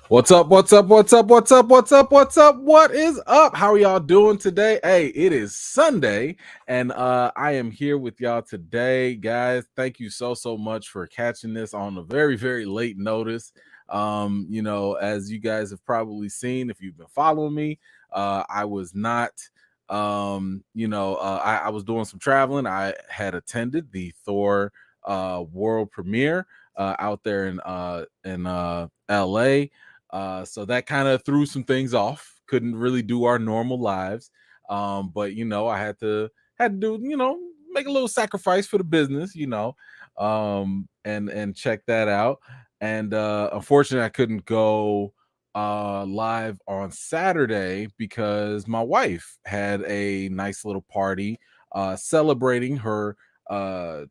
What's up? What's up? What's up? What's up? What's up? What's up? What is up? How are y'all doing today? Hey, it is Sunday, and I am here with y'all today, guys. Thank you so much for catching this on a very late notice. As you guys have probably seen, if you've been following me, I was not. I was doing some traveling. I had attended the Thor world premiere out there in LA. So that kind of threw some things off. Couldn't really do our normal lives. But I had to do, make a little sacrifice for the business, and check that out. And unfortunately I couldn't go live on Saturday because my wife had a nice little party celebrating her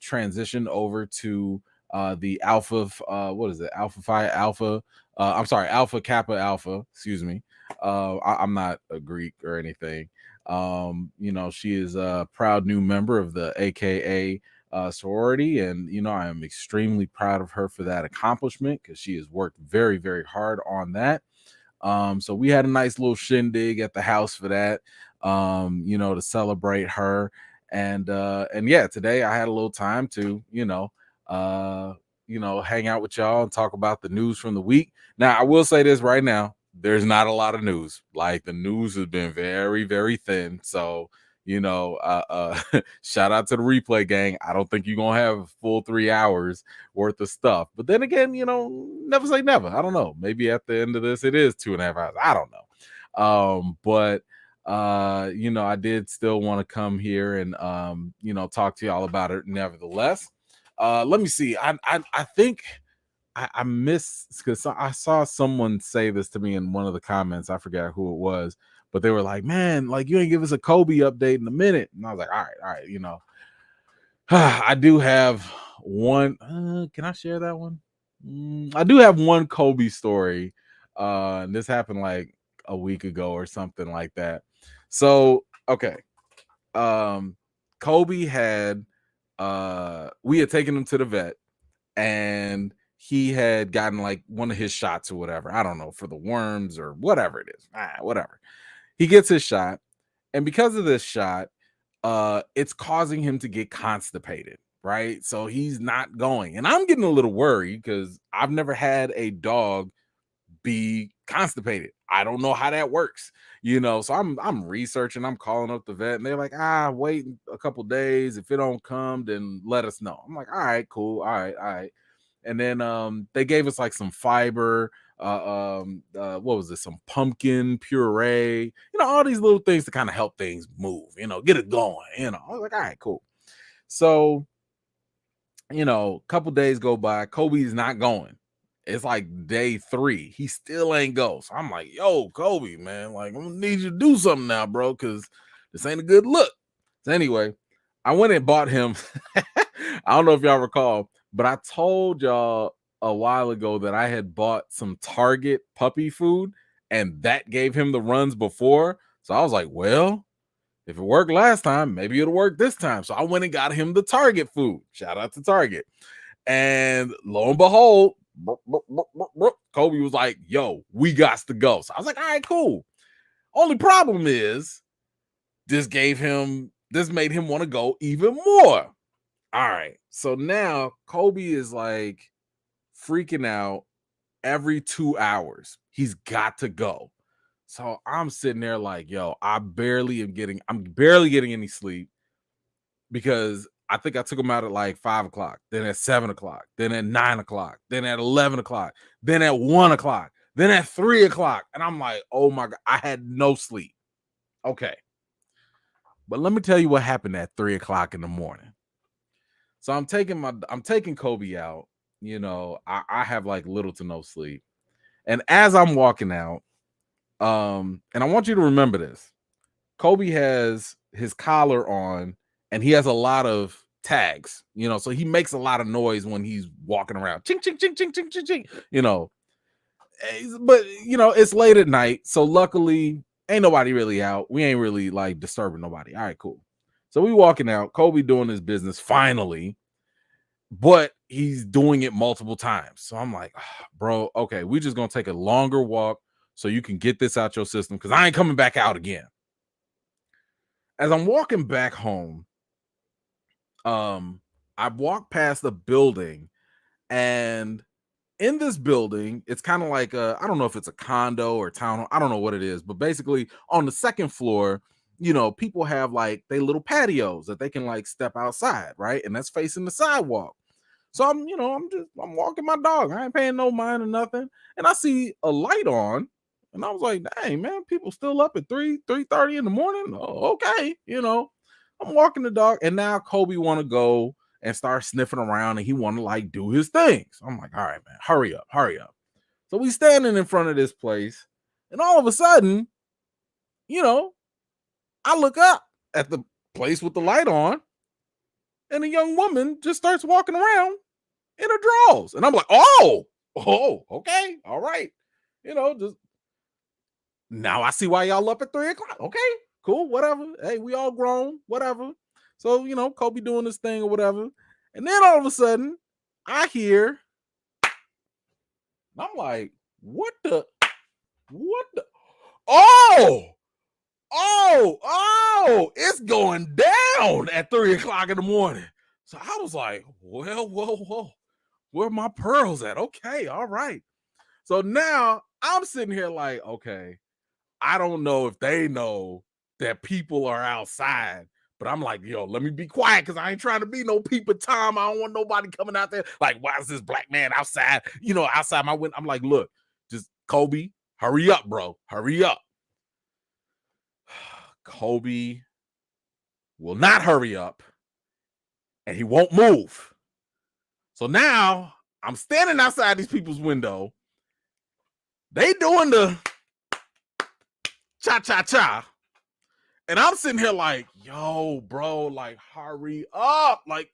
transition over to the Alpha what is it, Alpha Phi Alpha, I'm sorry, Alpha Kappa Alpha, excuse me. I'm not a Greek or anything. She is a proud new member of the AKA sorority, and I am extremely proud of her for that accomplishment because she has worked very hard on that. So we had a nice little shindig at the house for that, to celebrate her. And yeah, today I had a little time to, hang out with y'all and talk about the news from the week. Now, I will say this right now, there's not a lot of news. Like, the news has been very thin. So, shout out to the replay gang. I don't think you're gonna have a full 3 hours worth of stuff. But then again, never say never. I don't know. Maybe at the end of this, it is 2.5 hours. I don't know. But I did still want to come here and talk to y'all about it nevertheless. Let me see. I think I missed, because I saw someone say this to me in one of the comments. I forgot who it was, but they were like, "Man, like, you ain't give us a Kobe update in a minute." And I was like, "All right, I do have one. Can I share that one? I do have one Kobe story. And this happened like a week ago or something like that. So, okay. Kobe had we had taken him to the vet, and he had gotten like one of his shots or whatever. I don't know, for the worms or whatever it is. Whatever. He gets his shot, and because of this shot, it's causing him to get constipated, right? So he's not going. And I'm getting a little worried because I've never had a dog be constipated. I don't know how that works, So I'm researching, I'm calling up the vet, and they're like, wait a couple days. If it don't come, then let us know. I'm like, all right, cool, all right. And then they gave us like some fiber, what was this? Some pumpkin puree, all these little things to kind of help things move, get it going. I was like, all right, cool. So, a couple days go by, Kobe's not going. It's like day 3. He still ain't go. So I'm like, yo, Kobe, man, like, I'm gonna need you to do something now, bro, because this ain't a good look. So anyway, I went and bought him. I don't know if y'all recall, but I told y'all a while ago that I had bought some Target puppy food, and that gave him the runs before. So I was like, well, if it worked last time, maybe it'll work this time. So I went and got him the Target food. Shout out to Target. And lo and behold, Kobe was like, yo, we got to go. So I was like, all right, cool. Only problem is this made him want to go even more. All right. So now Kobe is like freaking out every 2 hours. He's got to go. So I'm sitting there like, yo, I'm barely getting any sleep, because I think I took him out at like 5 o'clock, then at 7 o'clock, then at 9 o'clock, then at 11 o'clock, then at 1 o'clock, then at 3 o'clock. And I'm like, oh my God, I had no sleep. Okay. But let me tell you what happened at 3 o'clock in the morning. So I'm taking Kobe out. I have like little to no sleep. And as I'm walking out, and I want you to remember this, Kobe has his collar on, and he has a lot of tags, so he makes a lot of noise when he's walking around. Ching, ching, ching, ching, ching, ching, ching, But, it's late at night, so luckily ain't nobody really out. We ain't really like disturbing nobody. All right, cool. So we walking out, Kobe doing his business finally, but he's doing it multiple times. So I'm like, bro, okay, we just gonna take a longer walk so you can get this out your system because I ain't coming back out again. As I'm walking back home, I walked past the building, and in this building, it's kind of like I don't know if it's a condo or town, I don't know what it is, but basically on the second floor, people have like they little patios that they can like step outside, right? And that's facing the sidewalk. So I'm walking my dog. I ain't paying no mind or nothing. And I see a light on. And I was like, dang, man, people still up at 3:30 in the morning. Oh, okay. I'm walking the dog. And now Kobe want to go and start sniffing around and he want to like do his thing. So I'm like, all right, man, hurry up, hurry up. So we standing in front of this place. And all of a sudden, I look up at the place with the light on. And a young woman just starts walking around in her drawers. And I'm like, oh, okay, all right. Just now I see why y'all up at 3:00. Okay, cool, whatever. Hey, we all grown, whatever. So, Kobe doing this thing or whatever. And then all of a sudden, I hear, I'm like, what the? It's going down at 3:00 in the morning. So I was like, well, whoa. Where are my pearls at? Okay, all right. So now I'm sitting here like, okay, I don't know if they know that people are outside, but I'm like, yo, let me be quiet because I ain't trying to be no peeper Tom. I don't want nobody coming out there like, why is this black man outside? Outside my window. I'm like, look, just Kobe, hurry up, bro, hurry up. Kobe will not hurry up, and he won't move. So now I'm standing outside these people's window. They doing the cha-cha-cha. And I'm sitting here like, yo, bro, like, hurry up. Like,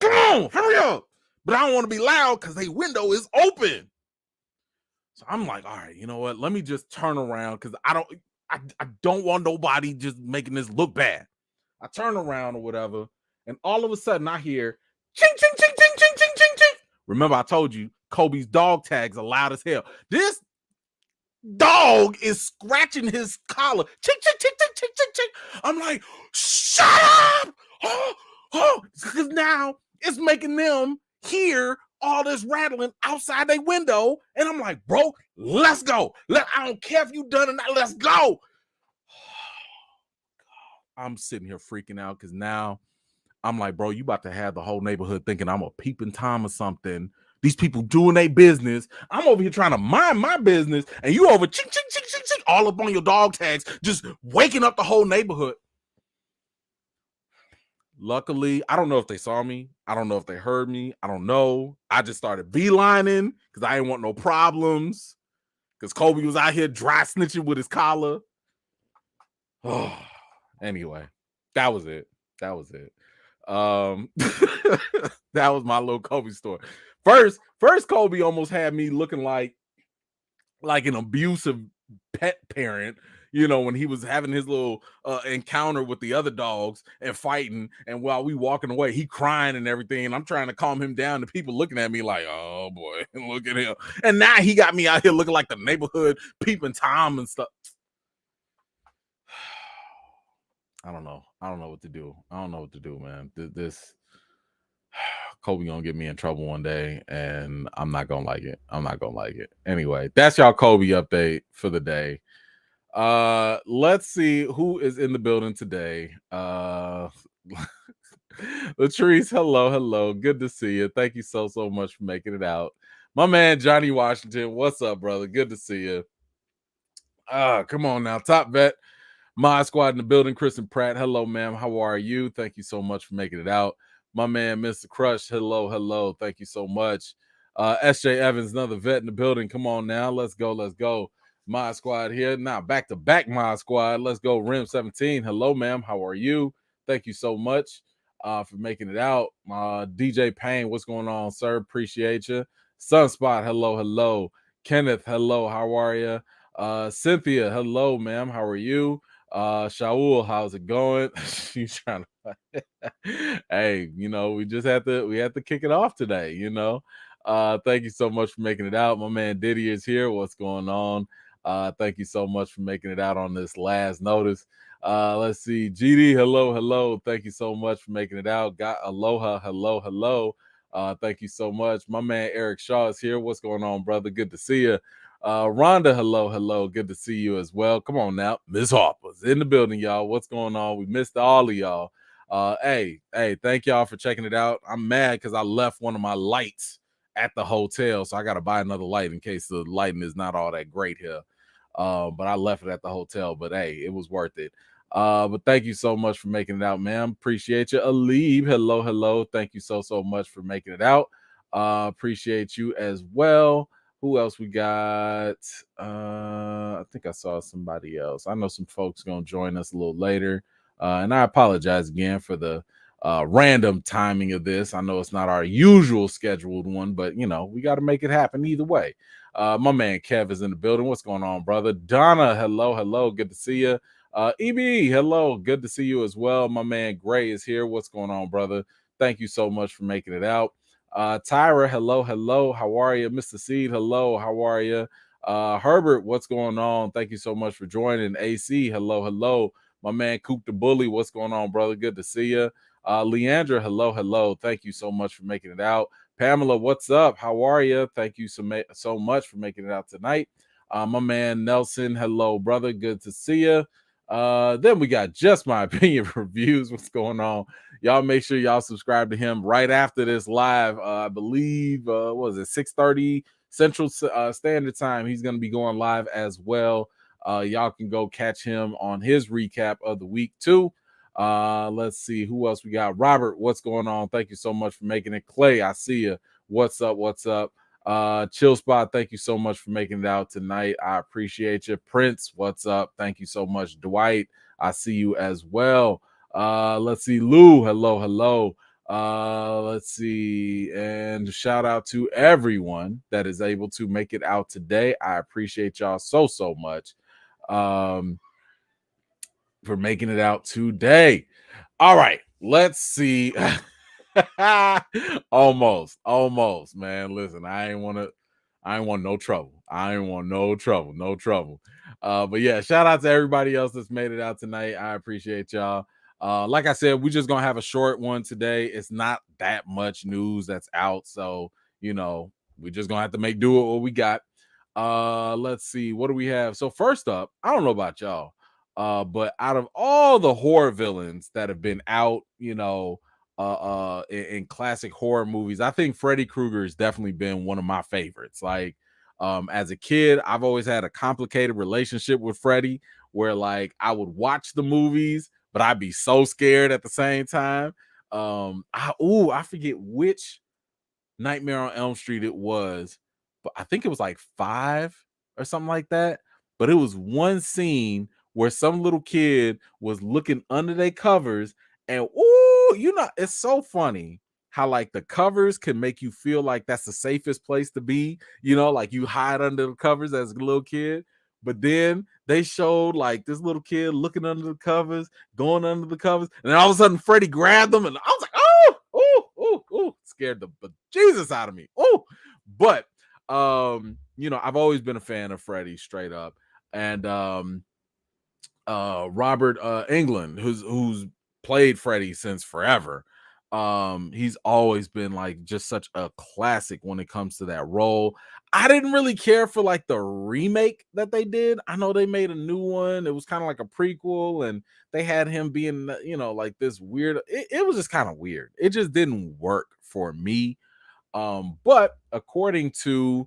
come on, hurry up. But I don't want to be loud because their window is open. So I'm like, all right, you know what? Let me just turn around because I don't want nobody just making this look bad. I turn around or whatever. And all of a sudden I hear ching, ching, ching, ching, ching, ching, ching, ching. Remember, I told you Kobe's dog tags are loud as hell. This dog is scratching his collar. Ching, ching, ching, ching, ching, ching, ching. I'm like, shut up! Because now it's making them hear all this rattling outside their window. And I'm like, bro, let's go. I don't care if you done it not, let's go. I'm sitting here freaking out because now I'm like, bro, you about to have the whole neighborhood thinking I'm a peeping Tom or something. These people doing their business. I'm over here trying to mind my business, and you over ching, ching, ching, ching, ching, all up on your dog tags, just waking up the whole neighborhood. Luckily, I don't know if they saw me. I don't know if they heard me. I don't know. I just started beelining because I didn't want no problems. Because Kobe was out here dry snitching with his collar. Oh, anyway, that was it. That was my little Kobe story. First Kobe almost had me looking like an abusive pet parent, when he was having his little encounter with the other dogs and fighting, and while we walking away, he crying and everything, and I'm trying to calm him down, and people looking at me like, oh boy, look at him. And now he got me out here looking like the neighborhood peeping Tom and stuff. I don't know what to do. I don't know what to do, man. This Kobe gonna get me in trouble one day, and I'm not gonna like it. Anyway, that's y'all Kobe update for the day. Let's see who is in the building today. Latrice, hello. Good to see you. Thank you so much for making it out. My man Johnny Washington, what's up, brother? Good to see you. Come on now, top vet. My squad in the building, Kristen Pratt. Hello, ma'am. How are you? Thank you so much for making it out. My man, Mr. Crush. Hello. Thank you so much. SJ Evans, another vet in the building. Come on now. Let's go. My squad here. Now back to back, my squad. Let's go. Rim 17. Hello, ma'am. How are you? Thank you so much for making it out. DJ Payne, what's going on, sir? Appreciate you. Sunspot, hello. Kenneth, hello. How are you? Cynthia, hello, ma'am. How are you? Shaul, how's it going? She's trying to hey, we had to kick it off today, thank you so much for making it out. My man Diddy is here. What's going on? Thank you so much for making it out on this last notice. Let's see. GD, hello, hello. Thank you so much for making it out. Got aloha, hello, hello. Thank you so much. My man Eric Shaw is here. What's going on, brother? Good to see you. Rhonda, hello, hello. Good to see you as well. Come on now. Miss Harper's in the building, y'all. What's going on? We missed all of y'all. Hey, thank y'all for checking it out. I'm mad because I left one of my lights at the hotel, so I got to buy another light in case the lighting is not all that great here. But I left it at the hotel. But hey, it was worth it. But thank you so much for making it out, man. Appreciate you. Alib, hello, hello. Thank you so much for making it out. Appreciate you as well. Who else we got? I think I saw somebody else. I know some folks gonna join us a little later. And I apologize again for the random timing of this. I know it's not our usual scheduled one, but we got to make it happen either way. My man Kev is in the building. What's going on, brother? Donna, hello, hello. Good to see you. EB, hello. Good to see you as well. My man Gray is here. What's going on, brother? Thank you so much for making it out. Tyra, hello, hello. How are you? Mr. Seed, hello. How are you? Herbert, what's going on? Thank you so much for joining. AC, hello, hello. My man Coop the Bully, what's going on, brother? Good to see you. Leandra, hello, hello. Thank you so much for making it out. Pamela, what's up? How are you? Thank you so much for making it out tonight. My man Nelson, hello, brother. Good to see you. Then we got Just My Opinion Reviews. What's going on? Y'all make sure y'all subscribe to him right after this live. I believe, what was it, 6:30 Central Standard Time. He's going to be going live as well. Y'all can go catch him on his recap of the week too. Let's see who else we got. Robert, what's going on? Thank you so much for making it. Clay, I see you. What's up? What's up? Chill Spot, thank you so much for making it out tonight. I appreciate you. Prince, what's up? Thank you so much. Dwight, I see you as well. Let's see. Lou, hello, hello. Let's see, and shout out to everyone that is able to make it out today. I appreciate y'all so much for making it out today. All right, let's see. almost, man. Listen, I ain't want no trouble. No trouble. But yeah, shout out to everybody else that's made it out tonight. I appreciate y'all. Like I said, we're just gonna have a short one today. It's not that much news that's out, so we're just gonna have to make do with what we got. Let's see, what do we have? So first up, I don't know about y'all, but out of all the horror villains that have been out, in classic horror movies, I think Freddy Krueger has definitely been one of my favorites. Like, as a kid, I've always had a complicated relationship with Freddy, where like I would watch the movies, but I'd be so scared at the same time. I forget which Nightmare on Elm Street it was, but I think it was like 5 or something like that. But it was one scene where some little kid was looking under their covers, and it's so funny how like the covers can make you feel like that's the safest place to be, like you hide under the covers as a little kid. But then they showed like this little kid looking under the covers, going under the covers, and then all of a sudden Freddy grabbed them, and I was like, scared the Jesus out of me. But I've always been a fan of Freddy straight up. And Robert Englund, who's played Freddy since forever. He's always been like just such a classic when it comes to that role. I didn't really care for like the remake that they did. I know they made a new one. It was kind of like a prequel, and they had him being, like this weird. It was just kind of weird. It just didn't work for me. But according to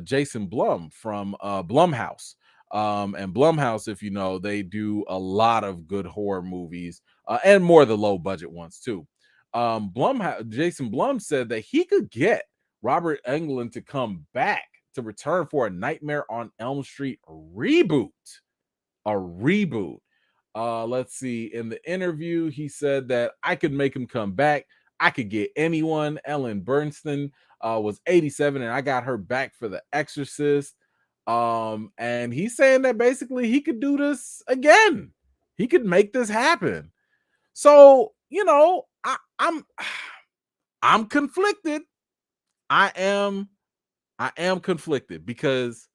Jason Blum from Blumhouse, and Blumhouse, if you know, they do a lot of good horror movies, and more of the low budget ones too. Jason Blum said that he could get Robert Englund to come back to return for a Nightmare on Elm Street reboot. A reboot. Let's see. In the interview, he said that I could make him come back. I could get anyone. Ellen Bernstein was 87, and I got her back for The Exorcist. And he's saying that basically he could do this again. He could make this happen. So, I'm conflicted. I am conflicted because,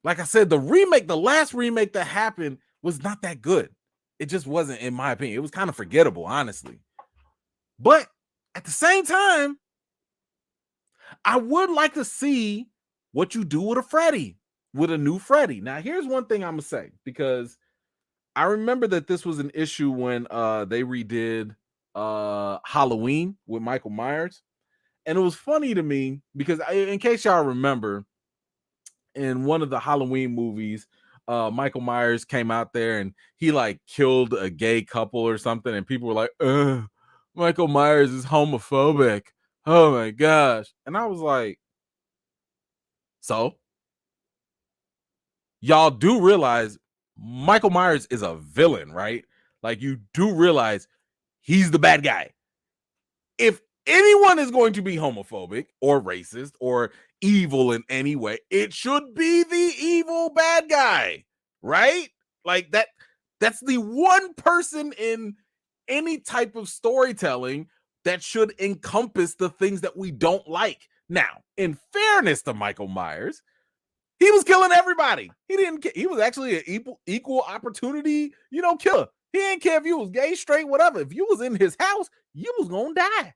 like I said, the last remake that happened was not that good. It just wasn't, in my opinion. It was kind of forgettable, honestly. But at the same time, I would like to see what you do with a new Freddy. Now, here's one thing I'm gonna say, because I remember that this was an issue when they redid Halloween with Michael Myers. And it was funny to me because, in case y'all remember, in one of the Halloween movies, Michael Myers came out there and he like killed a gay couple or something, and people were like, Michael Myers is homophobic. Oh my gosh. And I was like, so y'all do realize Michael Myers is a villain, right? Like, you do realize he's the bad guy. If anyone is going to be homophobic or racist or evil in any way, it should be the evil bad guy, right? Like, that's the one person in any type of storytelling that should encompass the things that we don't like. Now, in fairness to Michael Myers, he was killing everybody. He was actually an equal opportunity, killer. He didn't care if you was gay, straight, whatever. If you was in his house, you was gonna die.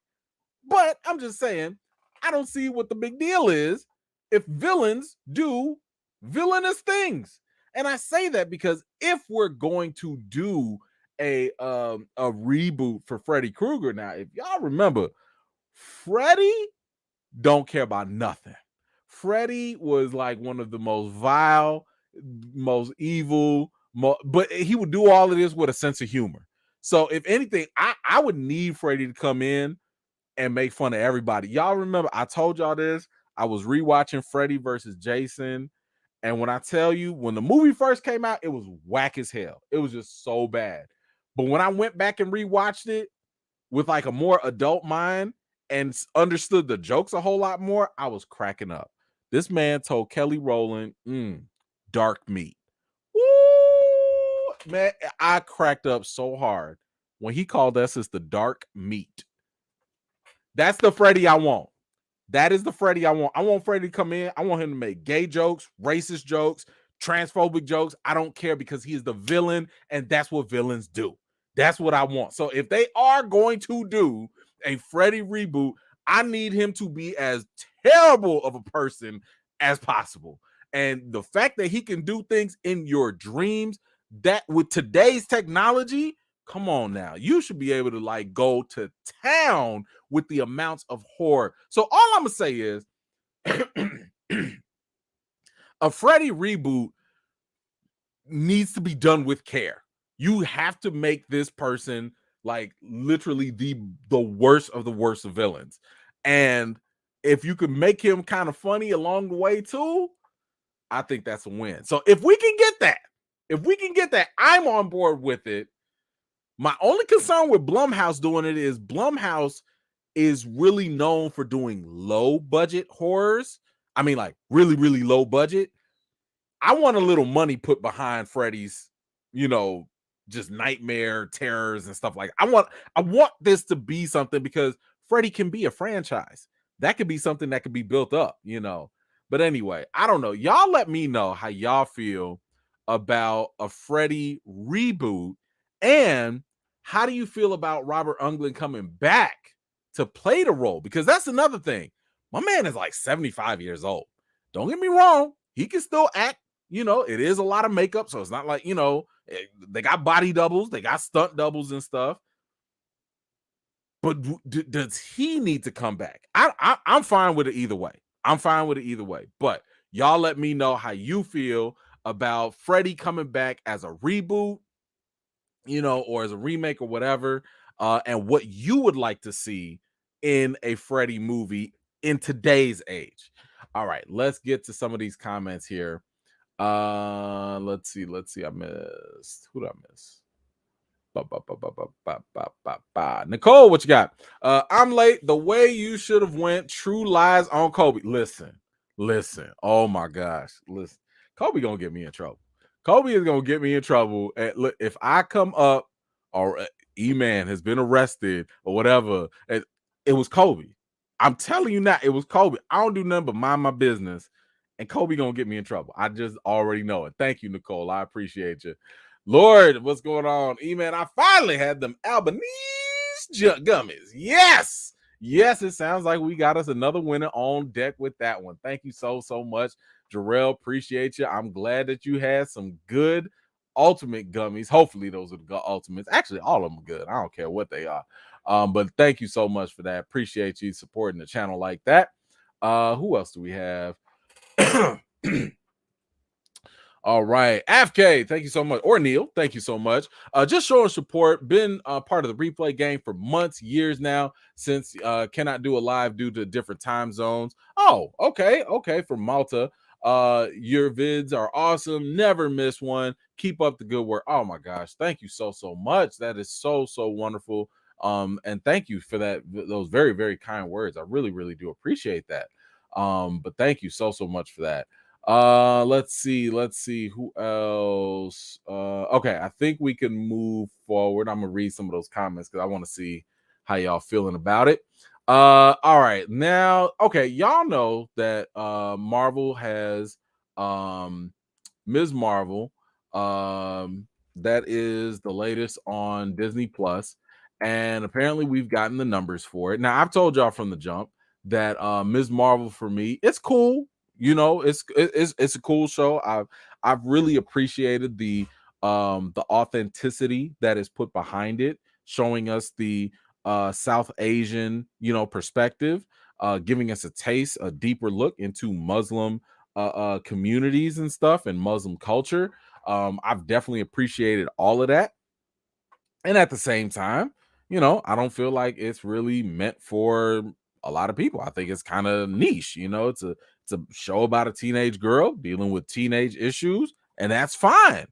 But I'm just saying, I don't see what the big deal is if villains do villainous things. And I say that because if we're going to do a reboot for Freddy Krueger, now, if y'all remember, Freddy don't care about nothing. Freddy was like one of the most vile, most evil, but he would do all of this with a sense of humor. So if anything, I would need Freddy to come in and make fun of everybody. Y'all remember, I told y'all this. I was rewatching Freddy versus Jason. And when I tell you, when the movie first came out, it was whack as hell. It was just so bad. But when I went back and rewatched it with like a more adult mind and understood the jokes a whole lot more, I was cracking up. This man told Kelly Rowland, dark meat. Woo! Man, I cracked up so hard when he called us as the dark meat. That's the Freddy I want. That is the Freddy I want. I want Freddy to come in. I want him to make gay jokes, racist jokes, transphobic jokes. I don't care, because he is the villain, and that's what villains do. That's what I want. So if they are going to do a Freddy reboot, I need him to be as terrible of a person as possible. And the fact that he can do things in your dreams, that with today's technology, come on now, you should be able to like go to town with the amounts of horror. So all I'm gonna say is a Freddy reboot needs to be done with care. You have to make this person like literally the worst of the worst of villains. And if you could make him kind of funny along the way too, I think that's a win. So if we can get that, I'm on board with it. My only concern with Blumhouse doing it is Blumhouse is really known for doing low budget horrors. I mean, like really, really low budget. I want a little money put behind Freddy's, just nightmare terrors and stuff like that. I want this to be something, because Freddy can be a franchise. That could be something that could be built up, But anyway, I don't know. Y'all let me know how y'all feel about a Freddy reboot, and how do you feel about Robert Englund coming back to play the role? Because that's another thing. My man is like 75 years old. Don't get me wrong. He can still act. It is a lot of makeup. So it's not like, they got body doubles. They got stunt doubles and stuff. But does he need to come back? I'm fine with it either way. But y'all let me know how you feel about Freddy coming back as a reboot, or as a remake or whatever, and what you would like to see in a Freddy movie in today's age. All right, let's get to some of these comments here. Let's see. I missed. Who did I miss? Nicole, what you got? I'm late. The way you should have went. True lies on Kobe. Listen. Oh my gosh. Listen. Kobe gonna get me in trouble. Kobe is gonna get me in trouble. And look, if I come up or E-Man has been arrested or whatever, it was Kobe. I'm telling you now, it was Kobe. I don't do nothing but mind my business, and Kobe gonna get me in trouble. I just already know it. Thank you, Nicole. I appreciate you. Lord, what's going on? E-Man, I finally had them Albanese gummies. Yes. Yes, it sounds like we got us another winner on deck with that one. Thank you so much. Jarrell, appreciate you. I'm glad that you had some good ultimate gummies. Hopefully, those are the ultimates. Actually, all of them are good. I don't care what they are. But thank you so much for that. Appreciate you supporting the channel like that. Who else do we have? All right, AFK, thank you so much. Or Neil, thank you so much. Just showing support. Been part of the replay game for months, years now, since cannot do a live due to different time zones. Oh, okay. From Malta. Your vids are awesome. Never miss one. Keep up the good work. Oh my gosh, thank you so much. That is so wonderful. And thank you for that. Those very kind words. I really do appreciate that. But thank you so much for that. Let's see who else. Okay, I think we can move forward. I'm gonna read some of those comments because I want to see how y'all feeling about it. All right, now, okay, y'all know that Marvel has Ms. Marvel. That is the latest on Disney Plus, and apparently we've gotten the numbers for it. Now, I've told y'all from the jump that Ms. Marvel for me, it's cool. You know, it's a cool show. I've really appreciated the authenticity that is put behind it, showing us the South Asian, perspective, giving us a deeper look into Muslim communities and stuff and Muslim culture. I've definitely appreciated all of that. And at the same time, I don't feel like it's really meant for a lot of people. I think it's kind of niche. It's a show about a teenage girl dealing with teenage issues, and that's fine.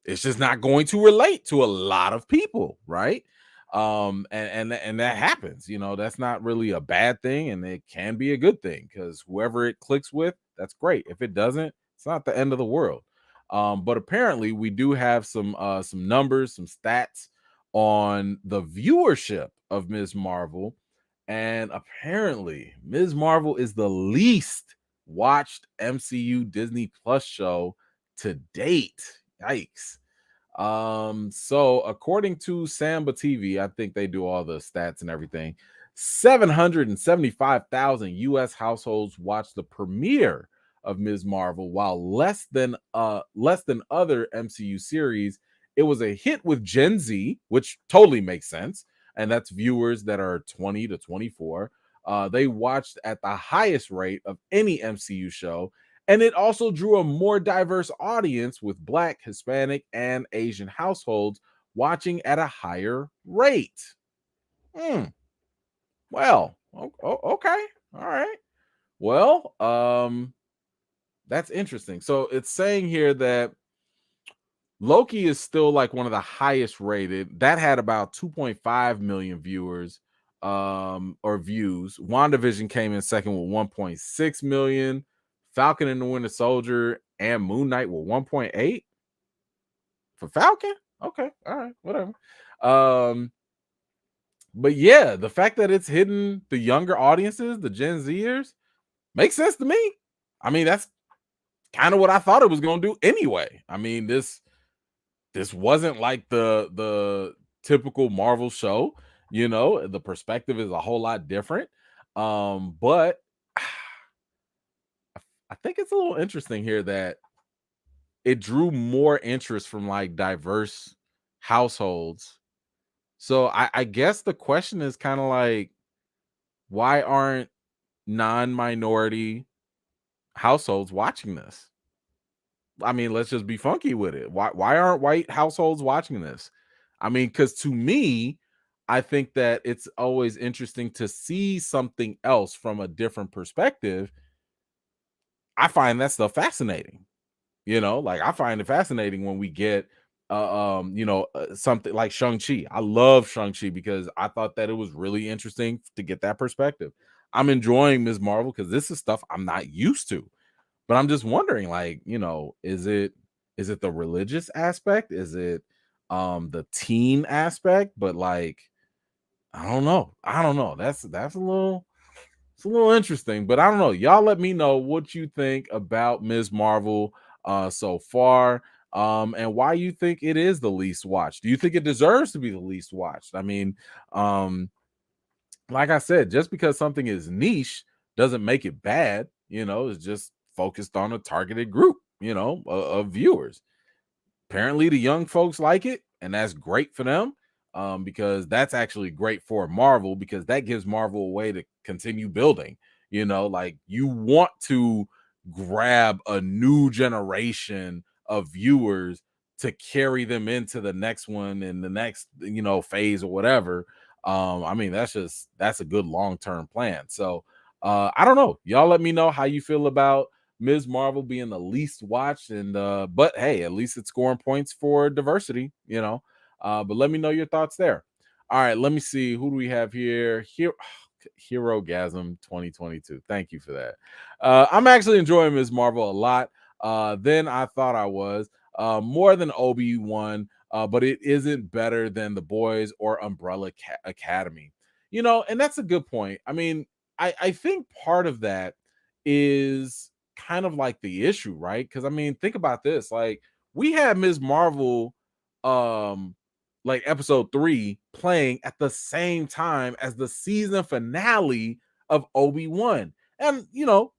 It's just not going to relate to a lot of people, right? And that happens. That's not really a bad thing, and it can be a good thing because whoever it clicks with, that's great. If it doesn't, it's not the end of the world. But apparently we do have some numbers, some stats on the viewership of Ms. Marvel, and apparently Ms. Marvel is the least watched MCU Disney Plus show to date. Yikes. So according to Samba TV, I think they do all the stats and everything. 775,000 US households watched the premiere of Ms. Marvel, while less than other MCU series. It was a hit with Gen Z, which totally makes sense, and that's viewers that are 20 to 24. They watched at the highest rate of any MCU show, and it also drew a more diverse audience with Black, Hispanic, and Asian households watching at a higher rate. Well, okay. All right. Well, that's interesting. So it's saying here that Loki is still like one of the highest rated. That had about 2.5 million viewers or views. WandaVision came in second with 1.6 million. Falcon and the Winter Soldier and Moon Knight with 1.8 for Falcon. Okay, all right, whatever. But yeah, the fact that it's hitting the younger audiences, the Gen Zers, makes sense to me. I mean, that's kind of what I thought it was going to do anyway. I mean, this wasn't like the typical Marvel show. The perspective is a whole lot different. But I think it's a little interesting here that it drew more interest from like diverse households. So I guess the question is kind of like, why aren't non-minority households watching this? I mean, let's just be funky with it. Why aren't white households watching this? I mean, because to me, I think that it's always interesting to see something else from a different perspective. I find that stuff fascinating. Like I find it fascinating when we get something like Shang-Chi. I love Shang-Chi because I thought that it was really interesting to get that perspective. I'm enjoying Ms. Marvel because this is stuff I'm not used to. But I'm just wondering, like, is it Is it the religious aspect? Is it the teen aspect? But like, I don't know. I don't know. That's a little it's a little interesting, but I don't know. Y'all let me know what you think about Ms. Marvel so far. And why you think it is the least watched. Do you think it deserves to be the least watched? I mean, um, like I said, just because something is niche doesn't make it bad. It's just focused on a targeted group, of viewers. Apparently the young folks like it, and that's great for them, because that's actually great for Marvel, because that gives Marvel a way to continue building. Like, you want to grab a new generation of viewers to carry them into the next one and the next phase or whatever. I mean, that's a good long-term plan. So I don't know, y'all let me know how you feel about Ms. Marvel being the least watched, and but hey, at least it's scoring points for diversity. But let me know your thoughts there. All right, let me see, who do we have here. Hero Gasm 2022. Thank you for that. I'm actually enjoying Ms. Marvel a lot than I thought I was, more than Obi-Wan, but it isn't better than The Boys or Umbrella Academy. And that's a good point. I mean, I think part of that is kind of like the issue, right? Because I mean, think about this. Like, we had Ms. Marvel, um, like episode 3 playing at the same time as the season finale of Obi-Wan. And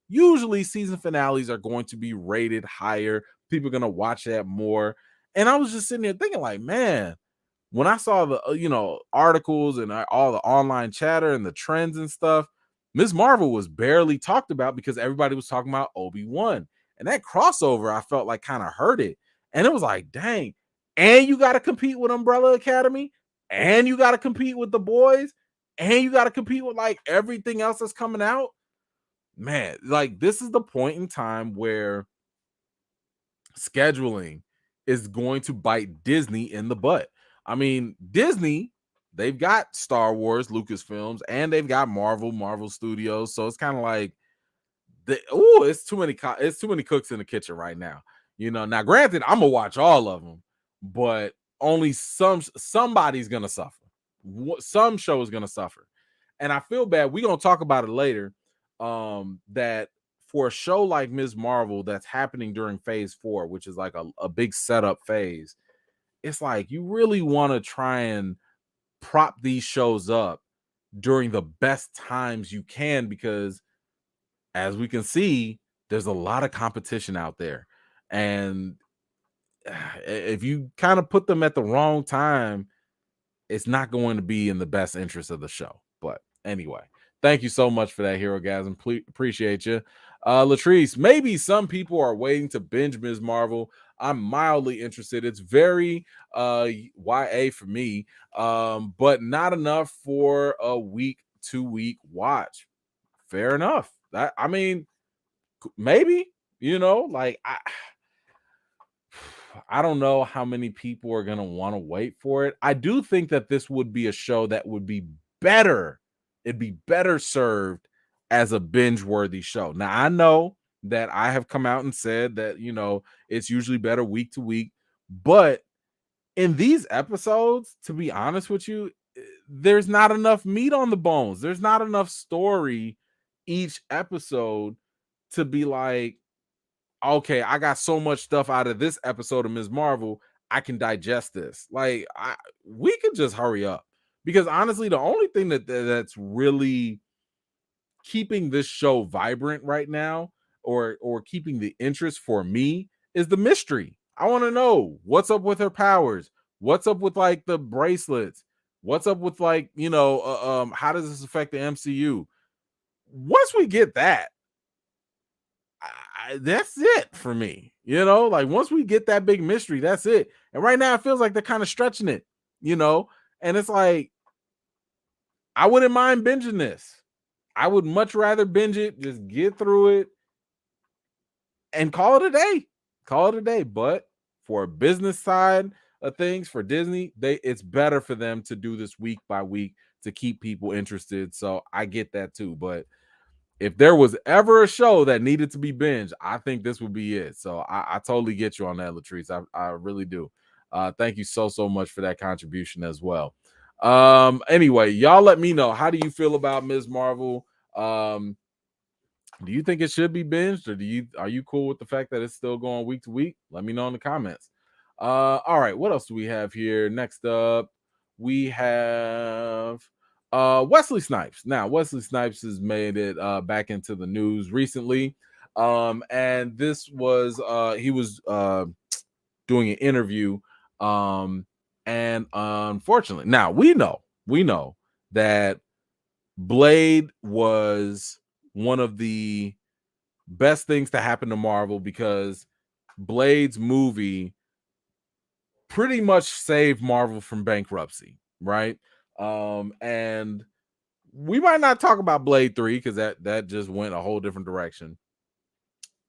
usually season finales are going to be rated higher. People are gonna watch that more. And I was just sitting there thinking, like, man, when I saw the articles and all the online chatter and the trends and stuff, Ms. Marvel was barely talked about because everybody was talking about Obi-Wan. And that crossover, I felt like, kind of hurt it. And it was like, dang, and you got to compete with Umbrella Academy, and you got to compete with The Boys, and you got to compete with like everything else that's coming out. Man, like, this is the point in time where scheduling is going to bite Disney in the butt. I mean, Disney, they've got Star Wars, Lucasfilms, and they've got Marvel Studios. So it's kind of like, it's too many cooks in the kitchen right now. Now granted, I'm gonna watch all of them, but only somebody's gonna suffer. Some show is gonna suffer, and I feel bad. We're gonna talk about it later. That for a show like Ms. Marvel that's happening during phase 4, which is like a big setup phase, it's like you really want to try and prop these shows up during the best times you can, because as we can see, there's a lot of competition out there. And if you kind of put them at the wrong time, it's not going to be in the best interest of the show. But anyway, thank you so much for that, Hero Gasm. Appreciate you. Latrice, maybe some people are waiting to binge Ms. Marvel. I'm mildly interested. It's very YA for me, but not enough for a week, 2 week watch. Fair enough. I mean, maybe, like, I don't know how many people are going to want to wait for it. I do think that this would be a show that would be better. It'd be better served as a binge worthy show. Now, I know that I have come out and said that, it's usually better week to week, but in these episodes, to be honest with you, there's not enough meat on the bones. There's not enough story each episode to be like, okay, I got so much stuff out of this episode of Ms. Marvel, I can digest this. Like, we could just hurry up, because honestly, the only thing that's really keeping this show vibrant right now, or keeping the interest for me, is the mystery. I want to know what's up with her powers, what's up with like the bracelets, what's up with like how does this affect the MCU. Once we get that, that's it for me. Like, once we get that big mystery, that's it. And right now it feels like they're kind of stretching it, and it's like, I wouldn't mind binging this. I would much rather binge it, just get through it and call it a day. Call it a day. But for a business side of things, for Disney, it's better for them to do this week by week to keep people interested. So I get that too. But if there was ever a show that needed to be binged, I think this would be it. So I totally get you on that, Latrice. I really do. Thank you so much for that contribution as well. Anyway, y'all let me know, how do you feel about Ms. Marvel? Do you think it should be binged, or are you cool with the fact that it's still going week to week? Let me know in the comments. All right, what else do we have here? Next up, we have Wesley Snipes. Now, Wesley Snipes has made it back into the news recently. And this was he was doing an interview. And unfortunately, now we know that Blade was one of the best things to happen to Marvel, because Blade's movie pretty much saved Marvel from bankruptcy, right? And we might not talk about Blade 3 because that just went a whole different direction.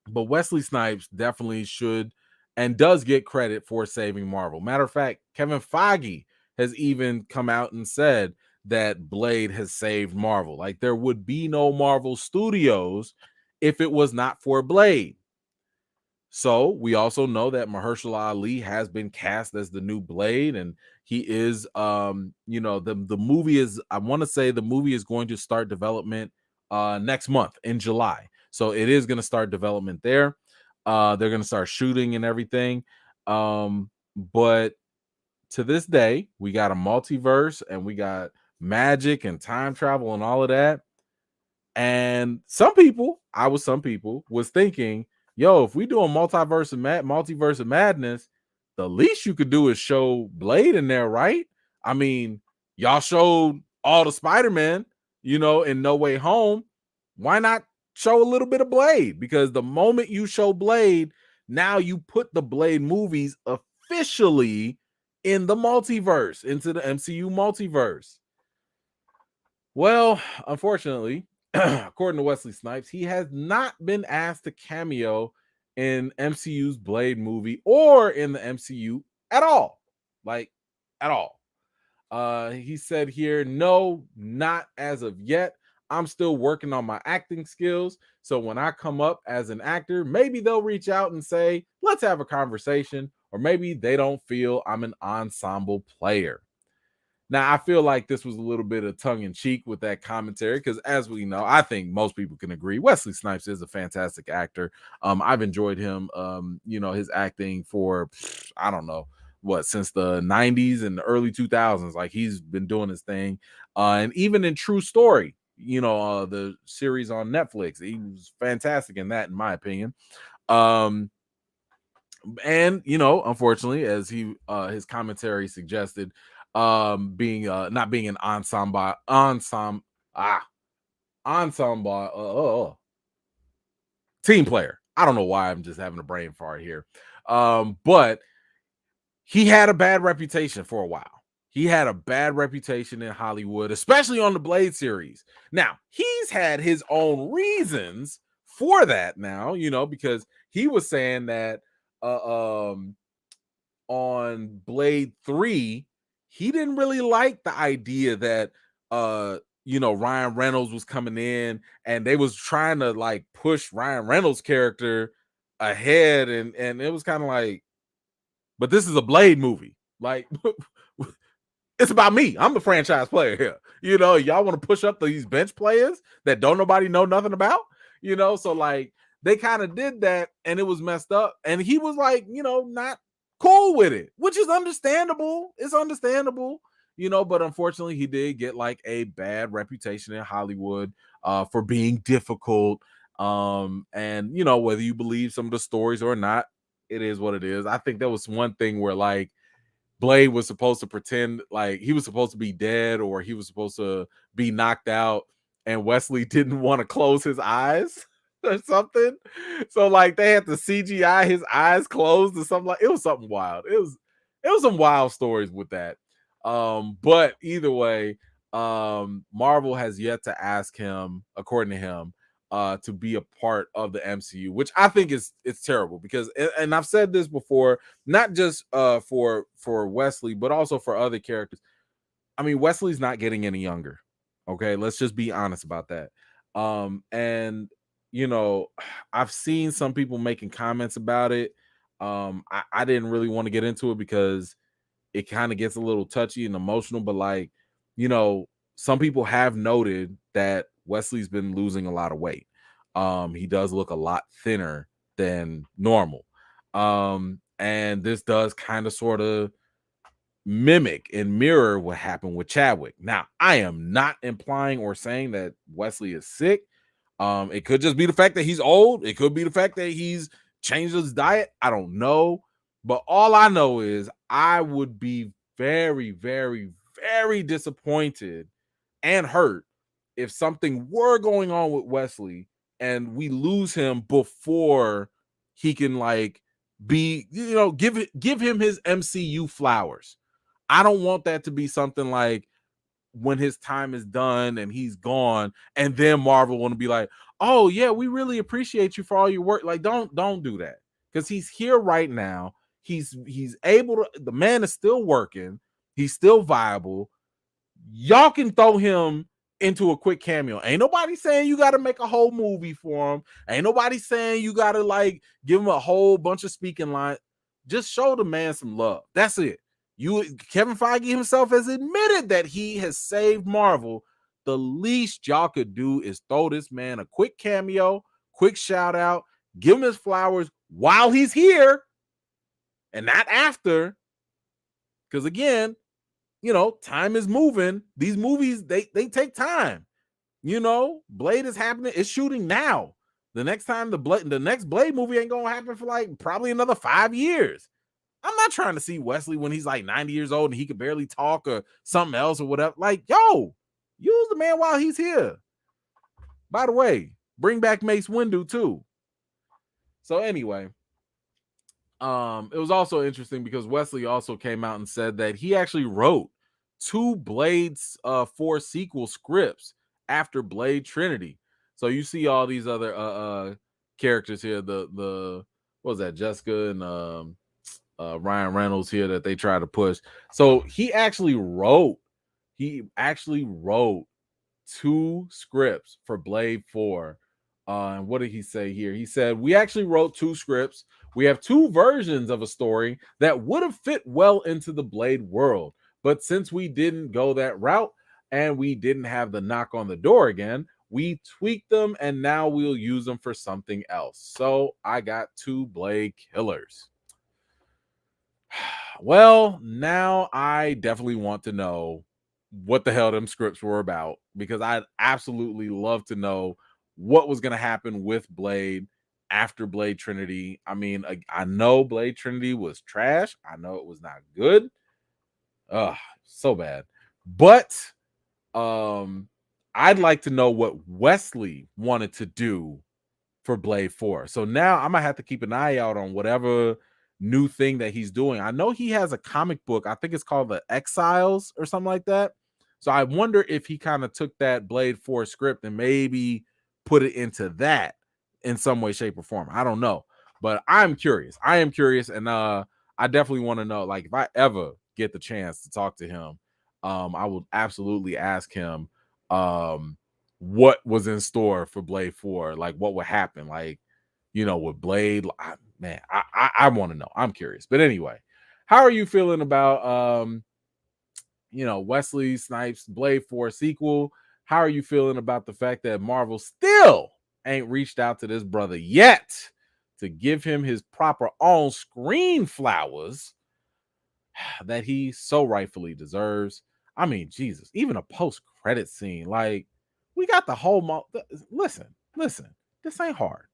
But Wesley Snipes definitely should and does get credit for saving Marvel. Matter of fact, Kevin Feige has even come out and said that Blade has saved Marvel. Like, there would be no Marvel Studios if it was not for Blade. So we also know that Mahershala Ali has been cast as the new Blade, and he is the movie is, I want to say the movie is going to start development next month in July. So it is going to start development there. They're going to start shooting and everything. But to this day, we got a multiverse and we got magic and time travel and all of that. And some people was thinking, yo, if we do a multiverse of madness, the least you could do is show Blade in there, right? I mean, y'all showed all the Spider-Man, in No Way Home. Why not show a little bit of Blade? Because the moment you show Blade, now you put the Blade movies officially in the multiverse, into the MCU multiverse. Well, unfortunately, according to Wesley Snipes, he has not been asked to cameo in MCU's Blade movie or in the MCU at all. Like, at all. He said here, no, not as of yet. I'm still working on my acting skills. So when I come up as an actor, maybe they'll reach out and say, let's have a conversation. Or maybe they don't feel I'm an ensemble player. Now, I feel like this was a little bit of tongue in cheek with that commentary, because as we know, I think most people can agree, Wesley Snipes is a fantastic actor. I've enjoyed him, his acting for, I don't know, since the 90s and the early 2000s. Like, he's been doing his thing. And even in True Story, the series on Netflix, he was fantastic in that, in my opinion. And unfortunately, as his commentary suggested, being not being an ensemble team player. I don't know why I'm just having a brain fart here. But he had a bad reputation for a while. He had a bad reputation in Hollywood, especially on the Blade series. Now, he's had his own reasons for that now, because he was saying that on Blade 3, he didn't really like the idea that Ryan Reynolds was coming in and they was trying to like push Ryan Reynolds' character ahead, and it was kind of like, but this is a Blade movie. Like, it's about me. I'm the franchise player here. Y'all want to push up these bench players that don't nobody know nothing about, so like they kind of did that and it was messed up. And he was like, not cool with it, which is understandable. It's understandable, but unfortunately he did get like a bad reputation in Hollywood for being difficult. And whether you believe some of the stories or not, it is what it is. I think that was one thing where like Blade was supposed to pretend like he was supposed to be dead or he was supposed to be knocked out, and Wesley didn't want to close his eyes or something. So like they had to CGI his eyes closed or something. Like, it was something wild. It was some wild stories with that. But either way, Marvel has yet to ask him, according to him, to be a part of the MCU, which I think it's terrible, because, and I've said this before, not just for Wesley, but also for other characters. I mean, Wesley's not getting any younger. Okay, let's just be honest about that. And you know, I've seen some people making comments about it. I didn't really want to get into it because it kind of gets a little touchy and emotional, but like, you know, some people have noted that Wesley's been losing a lot of weight. He does look a lot thinner than normal. And this does kind of sort of mimic and mirror what happened with Chadwick. Now, I am not implying or saying that Wesley is sick. It could just be the fact that he's old. It could be the fact that he's changed his diet. I don't know. But all I know is I would be very, very, very disappointed and hurt if something were going on with Wesley and we lose him before he can like be, you know, give him his MCU flowers. I don't want that to be something like when his time is done and he's gone, and then Marvel want to be like, "Oh yeah, we really appreciate you for all your work." Like, don't do that, because he's here right now. He's able to. The man is still working. He's still viable. Y'all can throw him into a quick cameo. Ain't nobody saying you got to make a whole movie for him. Ain't nobody saying you got to like give him a whole bunch of speaking lines. Just show the man some love. That's it. Kevin Feige himself has admitted that he has saved Marvel. The least y'all could do is throw this man a quick cameo, quick shout out, give him his flowers while he's here and not after. Because again, you know, time is moving. These movies, they take time. You know, Blade is happening. It's shooting now. The next Blade movie ain't gonna happen for like probably another 5 years. I'm not trying to see Wesley when he's like 90 years old and he could barely talk or something else or whatever. Like, yo, use the man while he's here. By the way, bring back Mace Windu too. So anyway, it was also interesting because Wesley also came out and said that he actually wrote 2 Blades 4 sequel scripts after Blade Trinity. So you see all these other characters here, the what was that, Jessica and Ryan Reynolds here that they try to push. So he actually wrote 2 scripts for Blade 4. And what did he say here? He said, "We actually wrote 2 scripts. We have 2 versions of a story that would have fit well into the Blade world. But since we didn't go that route and we didn't have the knock on the door again, we tweaked them and now we'll use them for something else. So I got 2 Blade killers." Well, now I definitely want to know what the hell them scripts were about, because I'd absolutely love to know what was going to happen with Blade after Blade Trinity. I mean, I know Blade Trinity was trash. I know it was not good. Ugh, so bad. But I'd like to know what Wesley wanted to do for Blade 4. So now I'm gonna have to keep an eye out on whatever new thing that he's doing. I know he has a comic book. I think it's called The Exiles or something like that. So I wonder if he kind of took that Blade 4 script and maybe put it into that in some way, shape, or form. I don't know. But I'm curious. I am curious, and I definitely want to know. Like, if I ever get the chance to talk to him, I will absolutely ask him what was in store for Blade 4, like what would happen, like, you know, with Blade. I want to know. I'm curious. But anyway, how are you feeling about you know, Wesley Snipes Blade 4 sequel? How are you feeling about the fact that Marvel still ain't reached out to this brother yet to give him his proper on-screen flowers that he so rightfully deserves? I mean, Jesus, even a post-credit scene, like, we got the whole listen, this ain't hard.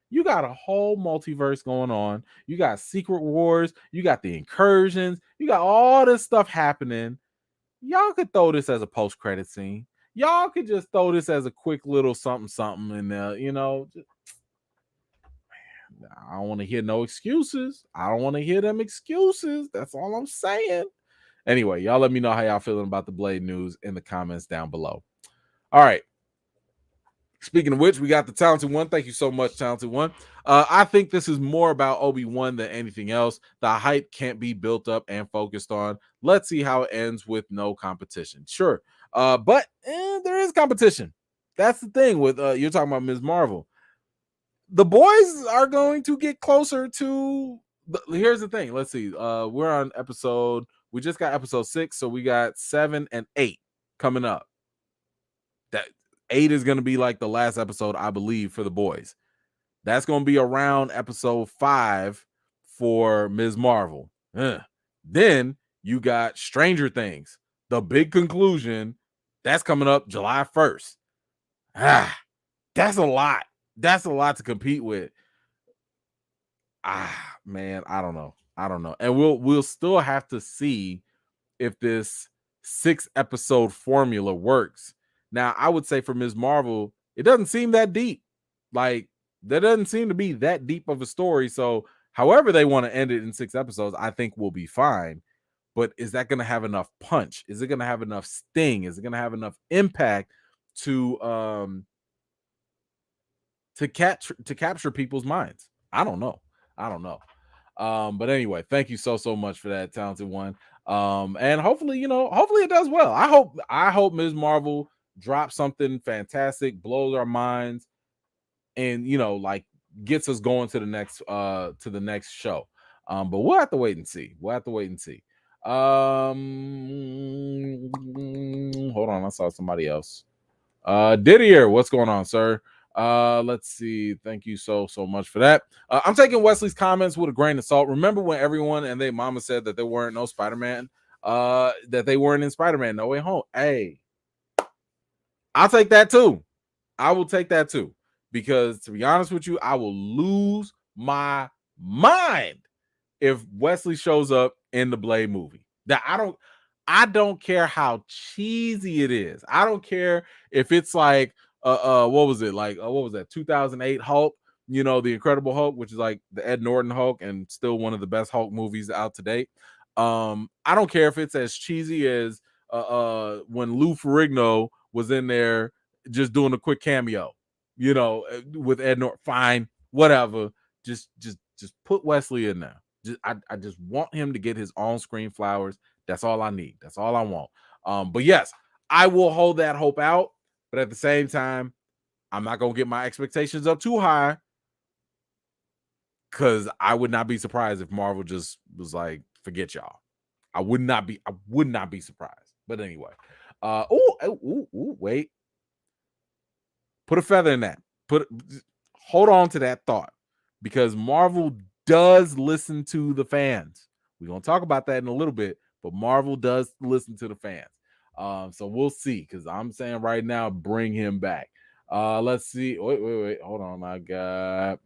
You got a whole multiverse going on. You got Secret Wars. You got the incursions. You got all this stuff happening. Y'all could throw this as a post-credit scene. Y'all could just throw this as a quick little something in there, you know. I don't want to hear no excuses. I don't want to hear them excuses. That's all I'm saying. Anyway, y'all let me know how y'all feeling about the Blade news in the comments down below. All right. Speaking of which, we got the Talented One. Thank you so much, Talented One. I think this is more about Obi-Wan than anything else. The hype can't be built up and focused on. Let's see how it ends with no competition. Sure. But there is competition. That's the thing with you're talking about Ms. Marvel. The boys are going to get closer to. Here's the thing. Let's see. We're on episode. We just got episode 6, so we got 7 and 8 coming up. That 8 is going to be like the last episode, I believe, for the boys. That's going to be around episode 5 for Ms. Marvel. Then you got Stranger Things, the big conclusion. That's coming up July 1st. That's a lot. That's a lot to compete with. Man, I don't know. And we'll still have to see if this 6-episode formula works. Now, I would say for Ms. Marvel, it doesn't seem that deep. Like, there doesn't seem to be that deep of a story. So, however they want to end it in 6 episodes, I think we'll be fine. But is that going to have enough punch? Is it going to have enough sting? Is it going to have enough impact to capture people's minds? I don't know. But anyway, thank you so much for that, talented one. And hopefully it does well. I hope Ms. Marvel drops something fantastic, blows our minds, and like gets us going to the next show. But we'll have to wait and see. Hold on, I saw somebody else. Didier, what's going on, sir? Let's see. Thank you so much for that. I'm taking Wesley's comments with a grain of salt. Remember when everyone and their mama said that there weren't no Spider-Man, that they weren't in Spider-Man No Way Home? Hey, I'll take that too. I will take that too, because to be honest with you, I will lose my mind if Wesley shows up in the Blade movie. That I don't care how cheesy it is. I don't care if it's like what was it? Like what was that? 2008 Hulk, the Incredible Hulk, which is like the Ed Norton Hulk and still one of the best Hulk movies out to date. I don't care if it's as cheesy as when Lou Ferrigno was in there just doing a quick cameo, with Ed Norton. Fine, whatever. Just put Wesley in there. I just want him to get his on-screen flowers. That's all I need. That's all I want. But yes, I will hold that hope out. But at the same time, I'm not gonna get my expectations up too high, because I would not be surprised if Marvel just was like, forget y'all. I would not be surprised. But anyway, wait. Put a feather in that. Hold on to that thought, because Marvel does listen to the fans. We're gonna talk about that in a little bit, but Marvel does listen to the fans. So we'll see, because I'm saying right now, bring him back. Let's see. Wait. Hold on. I got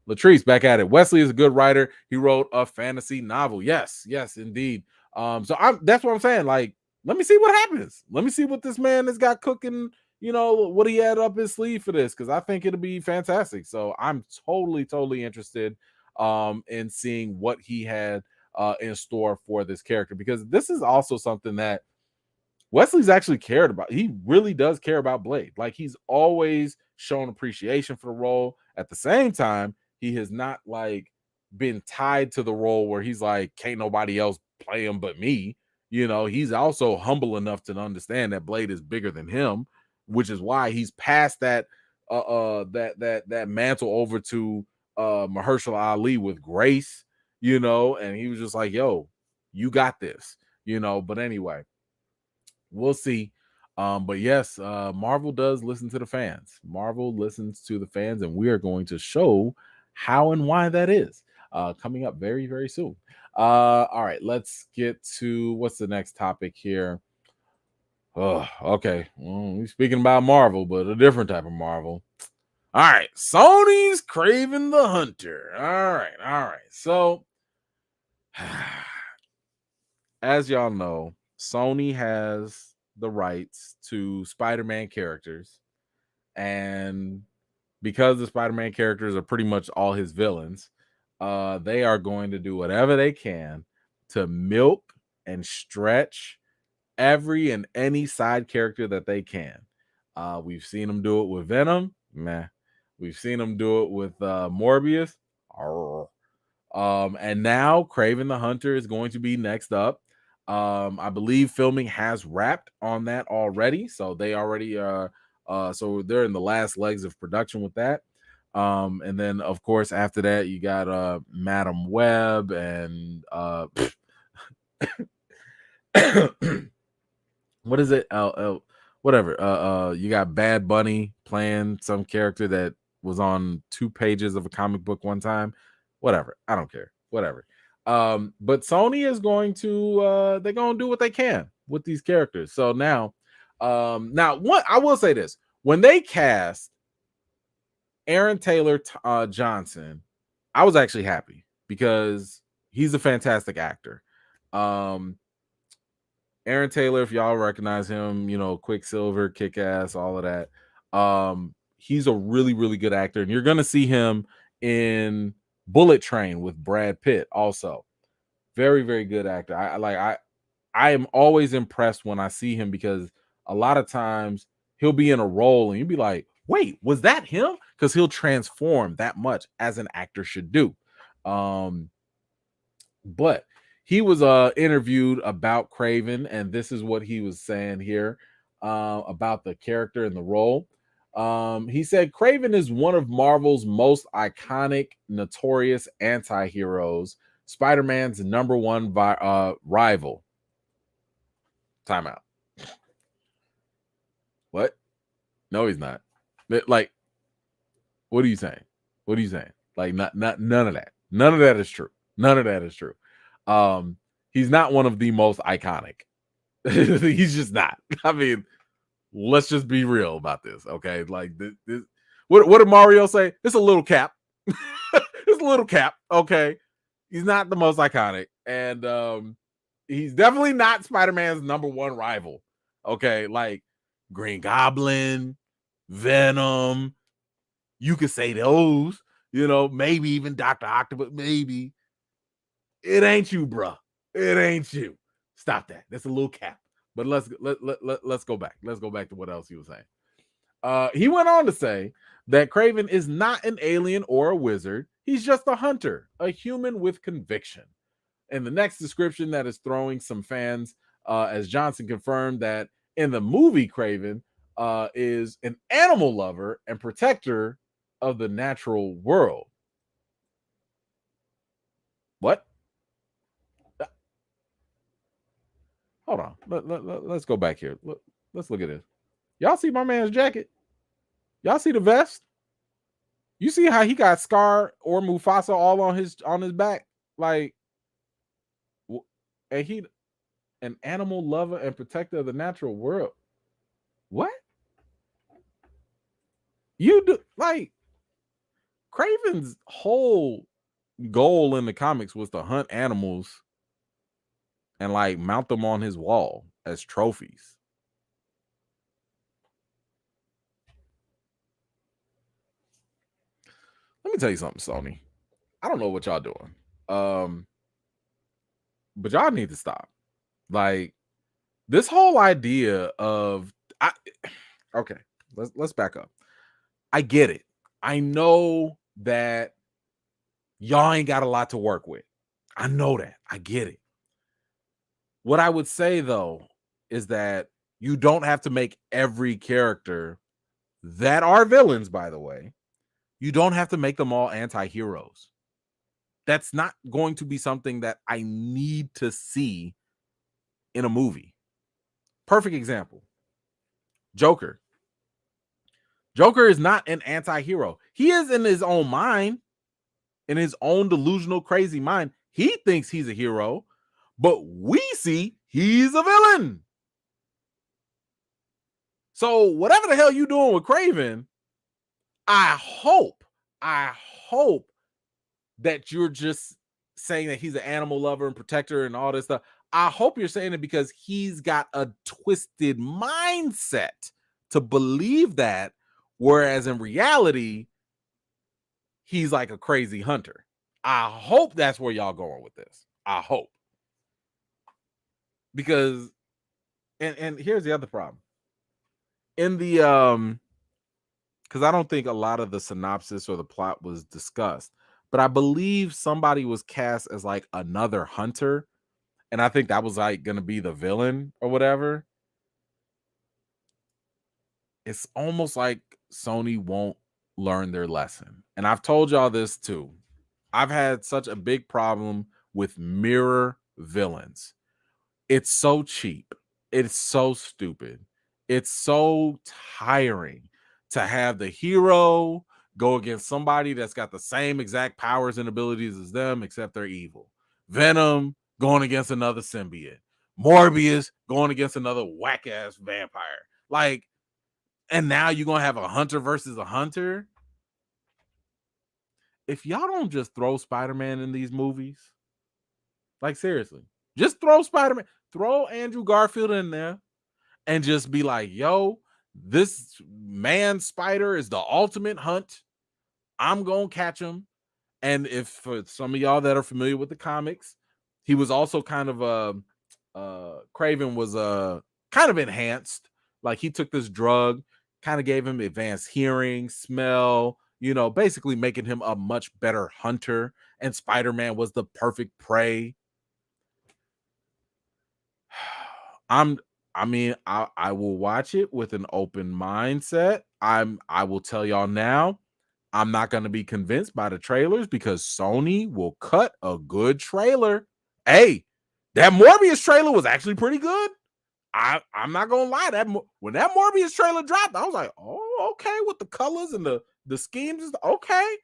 Latrice back at it. Wesley is a good writer. He wrote a fantasy novel. Yes, indeed. That's what I'm saying. Like, let me see what happens. Let me see what this man has got cooking, what he had up his sleeve for this, because I think it'll be fantastic. So I'm totally interested in seeing what he had in store for this character, because this is also something that Wesley's actually cared about. He really does care about Blade. Like, he's always shown appreciation for the role. At the same time, he has not like been tied to the role where he's like, can't nobody else play him but me. He's also humble enough to understand that Blade is bigger than him, which is why he's passed that that mantle over to Mahershala Ali with grace, and he was just like, yo, you got this, but anyway, we'll see. But yes, Marvel does listen to the fans. Marvel listens to the fans, and we are going to show how and why that is coming up very, very soon. All right, let's get to what's the next topic here. Oh, okay. We're speaking about Marvel, but a different type of Marvel. All right, Sony's Kraven the Hunter. All right. So, as y'all know, Sony has the rights to Spider-Man characters, and because the Spider-Man characters are pretty much all his villains, they are going to do whatever they can to milk and stretch every and any side character that they can. We've seen them do it with Venom. Meh. We've seen them do it with Morbius. And now Kraven the Hunter is going to be next up. I believe filming has wrapped on that already, so they already are So they're in the last legs of production with that. And then of course after that you got Madam Web and what is it? Whatever. You got Bad Bunny playing some character that was on 2 pages of a comic book one time. Whatever. I don't care. Whatever. But Sony is going to they're gonna do what they can with these characters. So now what I will say this: when they cast Aaron Taylor Johnson, I was actually happy because he's a fantastic actor. Aaron Taylor, if y'all recognize him, you know, Quicksilver, Kick Ass, all of that. He's a really, really good actor, and you're gonna see him in Bullet Train with Brad Pitt. Also, very, very good actor. I am always impressed when I see him because a lot of times he'll be in a role and you'll be like, wait, was that him? Because he'll transform that much as an actor should do. But he was interviewed about Kraven, and this is what he was saying here about the character and the role. He said Kraven is one of Marvel's most iconic, notorious anti-heroes, Spider-Man's number one rival. Timeout. What? No, he's not. Like, what are you saying? What are you saying? Like, none of that. None of that is true. None of that is true. He's not one of the most iconic. He's just not. I mean, let's just be real about this, okay? Like, this what did Mario say? It's a little cap. It's a little cap, okay? He's not the most iconic, and he's definitely not Spider-Man's number one rival. Okay, like Green Goblin, Venom. You could say those, you know, maybe even Dr. Octopus, maybe. It ain't you, bruh. It ain't you. Stop that. That's a little cap. But let's go back. Let's go back to what else he was saying. He went on to say that Kraven is not an alien or a wizard. He's just a hunter, a human with conviction. And the next description that is throwing some fans, as Johnson confirmed that in the movie Kraven is an animal lover and protector of the natural world. What? Hold on. Let's go back here. Let's look at this. Y'all see my man's jacket? Y'all see the vest? You see how he got Scar or Mufasa all on his back? Like, and he an animal lover and protector of the natural world. What? You do like Kraven's whole goal in the comics was to hunt animals and like mount them on his wall as trophies. Let me tell you something, Sony. I don't know what y'all doing. But y'all need to stop. Like this whole idea of okay, let's back up. I get it. I know that y'all ain't got a lot to work with. I know that. I get it. What I would say though is that you don't have to make every character that are villains, by the way. You don't have to make them all anti-heroes. That's not going to be something that I need to see in a movie. Perfect example. Joker. Joker is not an anti-hero. He is in his own mind, in his own delusional, crazy mind. He thinks he's a hero, but we see he's a villain. So whatever the hell you doing with Kraven, I hope that you're just saying that he's an animal lover and protector and all this stuff. I hope you're saying it because he's got a twisted mindset to believe that, whereas in reality, he's like a crazy hunter. I hope that's where y'all going with this. I hope. Because and here's the other problem. In the because I don't think a lot of the synopsis or the plot was discussed, but I believe somebody was cast as like another hunter, and I think that was like gonna be the villain or whatever. it's almost like Sony won't learn their lesson. And I've told y'all this too. I've had such a big problem with mirror villains. It's so cheap. It's so stupid. It's so tiring to have the hero go against somebody that's got the same exact powers and abilities as them, except they're evil. Venom going against another symbiote. Morbius going against another whack ass vampire. Like, and now you're gonna have a hunter versus a hunter. If y'all don't just throw Spider-Man in these movies, like seriously, just throw Spider-Man, throw Andrew Garfield in there, and just be like, yo, this man spider is the ultimate hunt. I'm gonna catch him. And if for some of y'all that are familiar with the comics, he was also kind of Kraven was kind of enhanced. Like he took this drug, kind of gave him advanced hearing, smell, you know, basically making him a much better hunter. And Spider-Man was the perfect prey. I will watch it with an open mindset. I will tell y'all now, I'm not going to be convinced by the trailers because Sony will cut a good trailer. Hey, that Morbius trailer was actually pretty good. I'm not gonna lie, that when that Morbius trailer dropped, I was like, oh, okay, with the colors and the schemes, okay.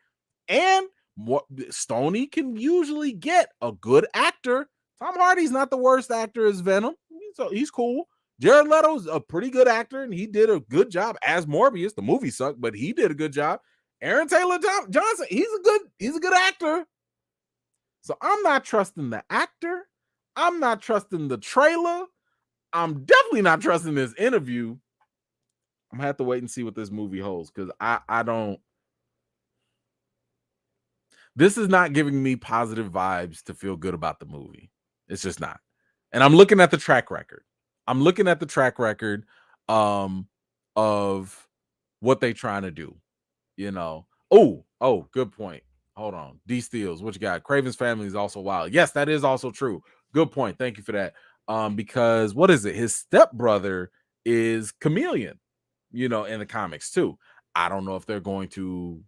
And Sony can usually get a good actor. Tom Hardy's not the worst actor as Venom. He's cool. Jared Leto's a pretty good actor, and he did a good job as Morbius. The movie sucked, but he did a good job. Aaron Taylor Johnson, he's a good actor. So I'm not trusting the actor. I'm not trusting the trailer. I'm definitely not trusting this interview. I'm gonna have to wait and see what this movie holds because I don't. This is not giving me positive vibes to feel good about the movie. It's just not. And I'm looking at the track record. I'm looking at the track record of what they trying to do. You know. Oh, good point. Hold on. D Steels, what you got? Craven's family is also wild. Yes, that is also true. Good point. Thank you for that. Because what is it? His stepbrother is Chameleon, you know, in the comics too. I don't know if they're going to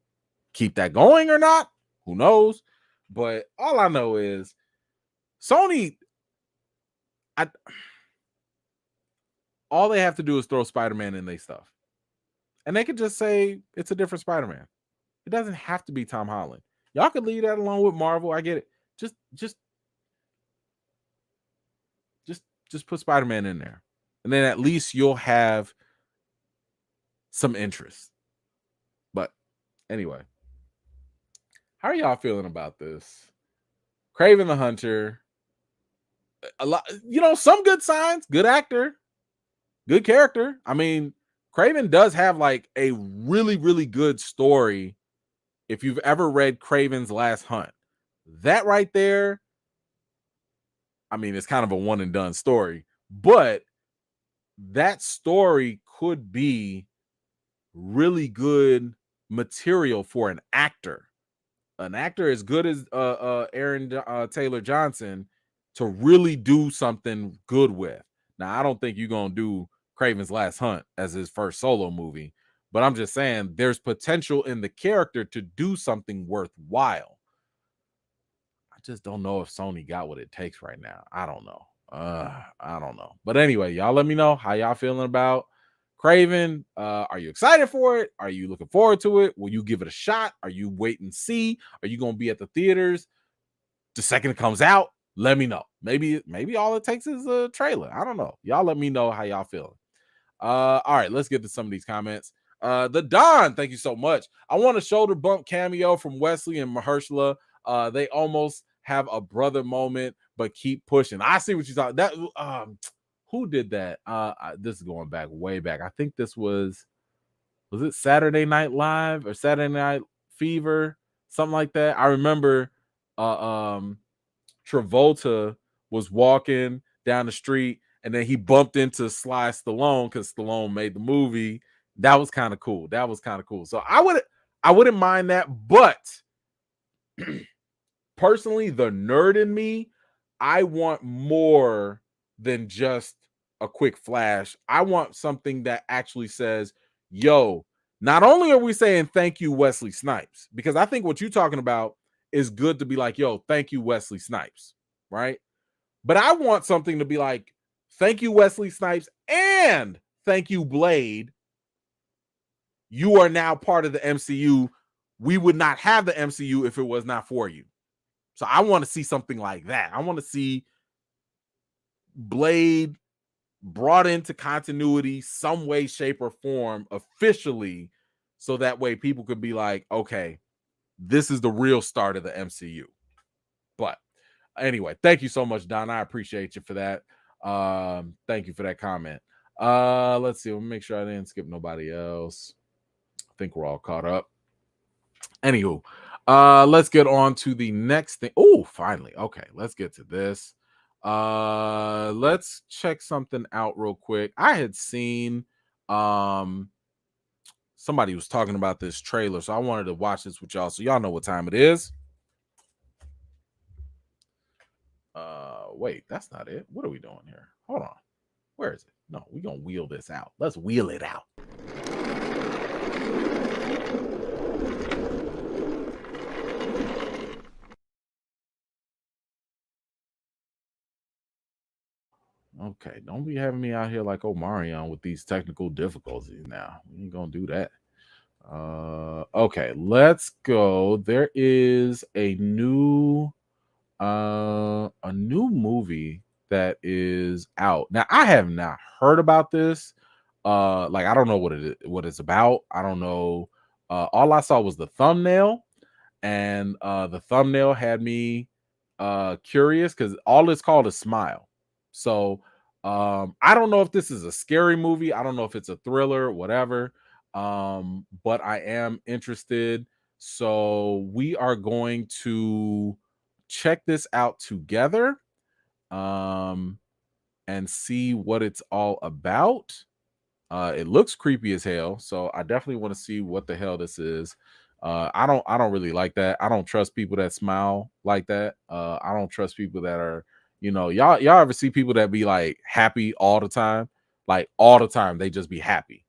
keep that going or not. Who knows? But all I know is Sony, all they have to do is throw Spider-Man in their stuff. And they could just say it's a different Spider-Man. It doesn't have to be Tom Holland. Y'all could leave that alone with Marvel. I get it. Just put Spider-Man in there. And then at least you'll have some interest. But anyway, how are y'all feeling about this? Kraven the Hunter. A lot, you know, some good signs, good actor, good character. I mean, Kraven does have like a really, really good story. If you've ever read Kraven's Last Hunt, that right there, I mean, it's kind of a one and done story, but that story could be really good material for an actor as good as Aaron Taylor Johnson to really do something good with. Now, I don't think you're gonna do Kraven's Last Hunt as his first solo movie, but I'm just saying there's potential in the character to do something worthwhile. I just don't know if Sony got what it takes right now. I don't know. I don't know. But anyway, y'all let me know how y'all feeling about Kraven. Are you excited for it? Are you looking forward to it? Will you give it a shot? Are you wait and see? Are you going to be at the theaters the second it comes out? Let me know. Maybe all it takes is a trailer. I don't know. Y'all let me know how y'all feeling. All right, let's get to some of these comments. The Don, thank you so much. I want a shoulder bump cameo from Wesley and Mahershala. They almost have a brother moment, but keep pushing. I see what you thought. That who did that? This is going back way back. I think this was it Saturday Night Live or Saturday Night Fever, something like that. I remember Travolta was walking down the street and then he bumped into Sly Stallone because Stallone made the movie. That was kind of cool. So I wouldn't mind that, but personally, the nerd in me, I want more than just a quick flash. I want something that actually says yo, not only are we saying thank you, Wesley Snipes, because I think what you're talking about is good to be like, yo, thank you, Wesley Snipes, right? But I want something to be like, thank you, Wesley Snipes, and thank you, Blade. You are now part of the MCU. We would not have the MCU if it was not for you. So I want to see something like that. I want to see Blade brought into continuity some way, shape, or form officially, so that way people could be like, okay, this is the real start of the MCU. But anyway, thank you so much, Don. I appreciate you for that. Thank you for that comment. Let's see. Let me make sure I didn't skip nobody else. I think we're all caught up. Anywho, let's get on to the next thing. Oh, finally. Okay, let's get to this. Let's check something out real quick. I had seen somebody was talking about this trailer, so I wanted to watch this with y'all so y'all know what time it is. Wait, that's not it. What are we doing here? Hold on. Where is it? No, we're gonna wheel this out. Let's wheel it out. Okay, don't be having me out here like Omarion with these technical difficulties now. We ain't gonna do that. Okay, let's go. There is a new movie that is out. Now, I have not heard about this. Like I don't know what it's about. I don't know. All I saw was the thumbnail, and the thumbnail had me curious because all it's called is Smile. So I don't know if this is a scary movie. I don't know if it's a thriller, whatever. But I am interested. So we are going to check this out together and see what it's all about. It looks creepy as hell, so I definitely want to see what the hell this is. I don't really like that. I don't trust people that smile like that. I don't trust people that are, y'all ever see people that be like happy all the time? Like all the time they just be happy.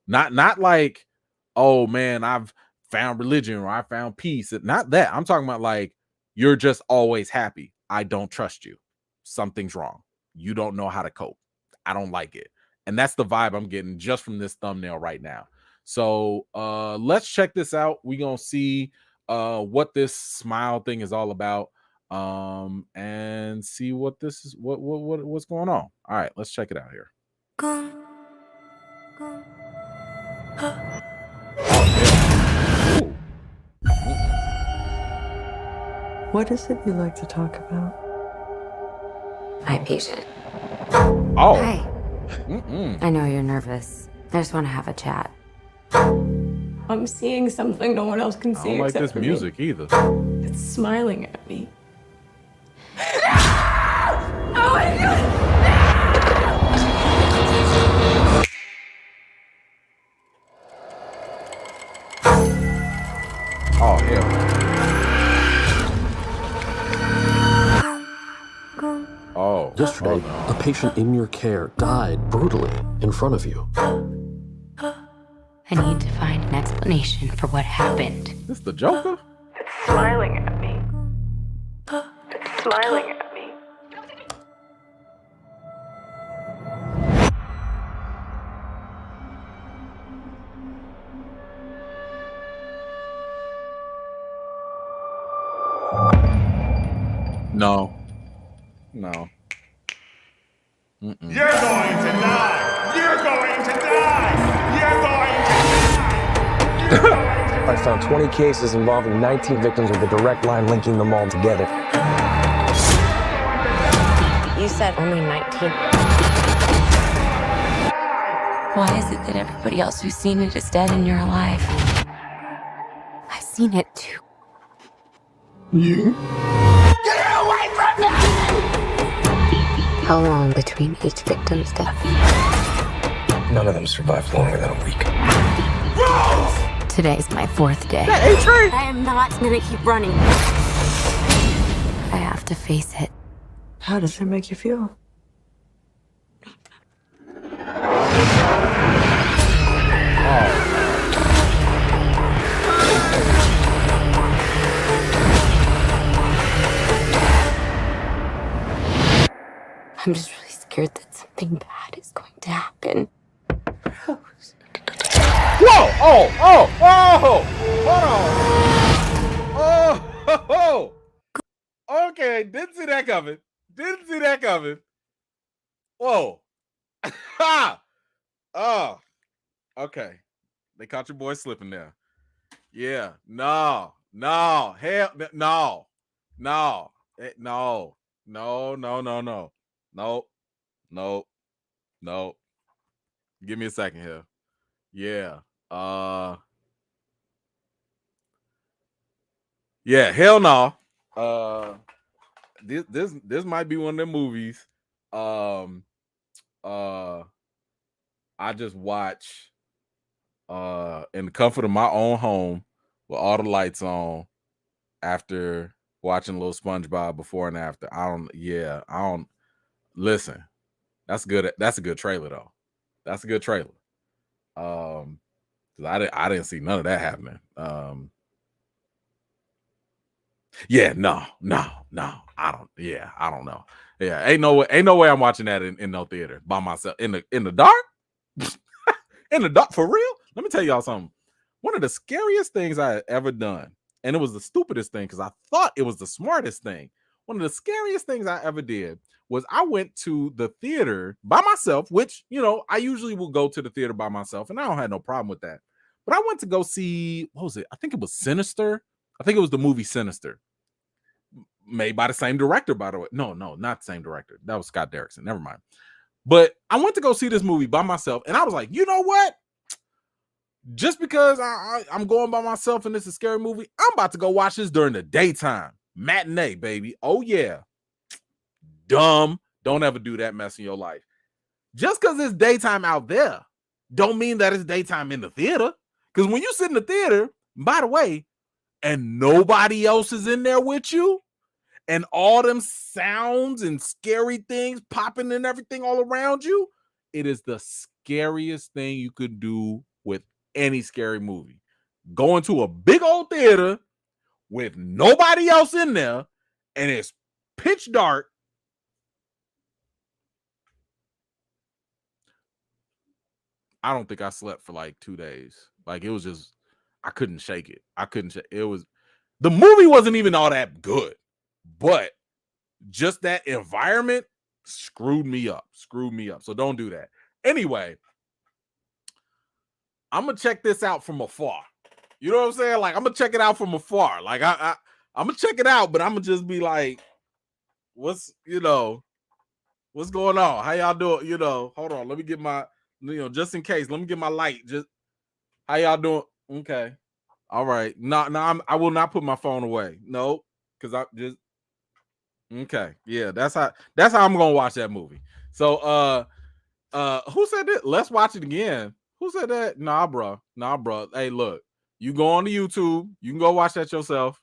Not like, oh man, I've found religion or I found peace. Not that. I'm talking about like you're just always happy. I don't trust you. Something's wrong. You don't know how to cope. I don't like it. And that's the vibe I'm getting just from this thumbnail right now. So let's check this out. We're gonna see what this Smile thing is all about. And see what this is, what's going on. All right, let's check it out here. Oh, yeah. What is it you like to talk about? My patient. Oh. Hi. I know you're nervous. I just want to have a chat. I'm seeing something no one else can see. I don't like this music either. It's smiling at me. Oh my God! Oh hell. Oh. Yesterday, a patient in your care died brutally in front of you. I need to find an explanation for what happened. This the Joker? It's smiling at me. It's smiling at me. No. You're going to die! You're going to die! You're going to die! I found 20 cases involving 19 victims with a direct line linking them all together. You said only 19. Why is it that everybody else who's seen it is dead and you're alive? I've seen it too. You? How long between each victim's death? None of them survived longer than a week. Today's my 4th day. I am not gonna keep running. I have to face it. How does it make you feel? Oh I'm just really scared that something bad is going to happen. Whoa! Oh! Oh! Oh! Hold on! Oh! Okay, didn't see that coming. Didn't see that coming. Whoa! Ha! Oh! Okay, they caught your boy slipping there. Yeah, no, hell, no, no, no, no. Give me a second here. Yeah, yeah, hell no. This might be one of them movies. I just watch in the comfort of my own home with all the lights on after watching a little SpongeBob before and after. I don't listen. That's good. That's a good trailer though. That's a good trailer. 'Cause I didn't see none of that happening. Yeah, no. I don't know. Yeah, ain't no way I'm watching that in no theater by myself in the dark. In the dark, for real? Let me tell y'all something. One of the scariest things I had ever done, and it was the stupidest thing because I thought it was the smartest thing. One of the scariest things I ever did was I went to the theater by myself, which, I usually will go to the theater by myself, and I don't have no problem with that. But I went to go see, what was it? I think it was Sinister. I think it was the movie Sinister, made by the same director, by the way. No, not the same director. That was Scott Derrickson. Never mind. But I went to go see this movie by myself, and I was like, you know what? Just because I'm going by myself and it's a scary movie, I'm about to go watch this during the daytime. Matinee, baby. Oh, yeah. Dumb. Don't ever do that mess in your life. Just because it's daytime out there, don't mean that it's daytime in the theater. Because when you sit in the theater, by the way, and nobody else is in there with you, and all them sounds and scary things popping and everything all around you, it is the scariest thing you could do with any scary movie. Going to a big old theater with nobody else in there, and it's pitch dark. I don't think I slept for like 2 days. Like, it was just, I couldn't shake it. The movie wasn't even all that good, but just that environment screwed me up. So don't do that. Anyway, I'm gonna check this out from afar. You know what I'm saying? Like, I'm gonna check it out from afar. Like, I'm gonna check it out, but I'm gonna just be like, what's going on? How y'all doing? Hold on. Let me get my, just in case. Let me get my light. Just how y'all doing? Okay. All right. No, I will not put my phone away. No, because I just okay. Yeah, that's how I'm gonna watch that movie. So who said that? Let's watch it again. Who said that? Nah, bro. Hey, look, you go on to YouTube. You can go watch that yourself.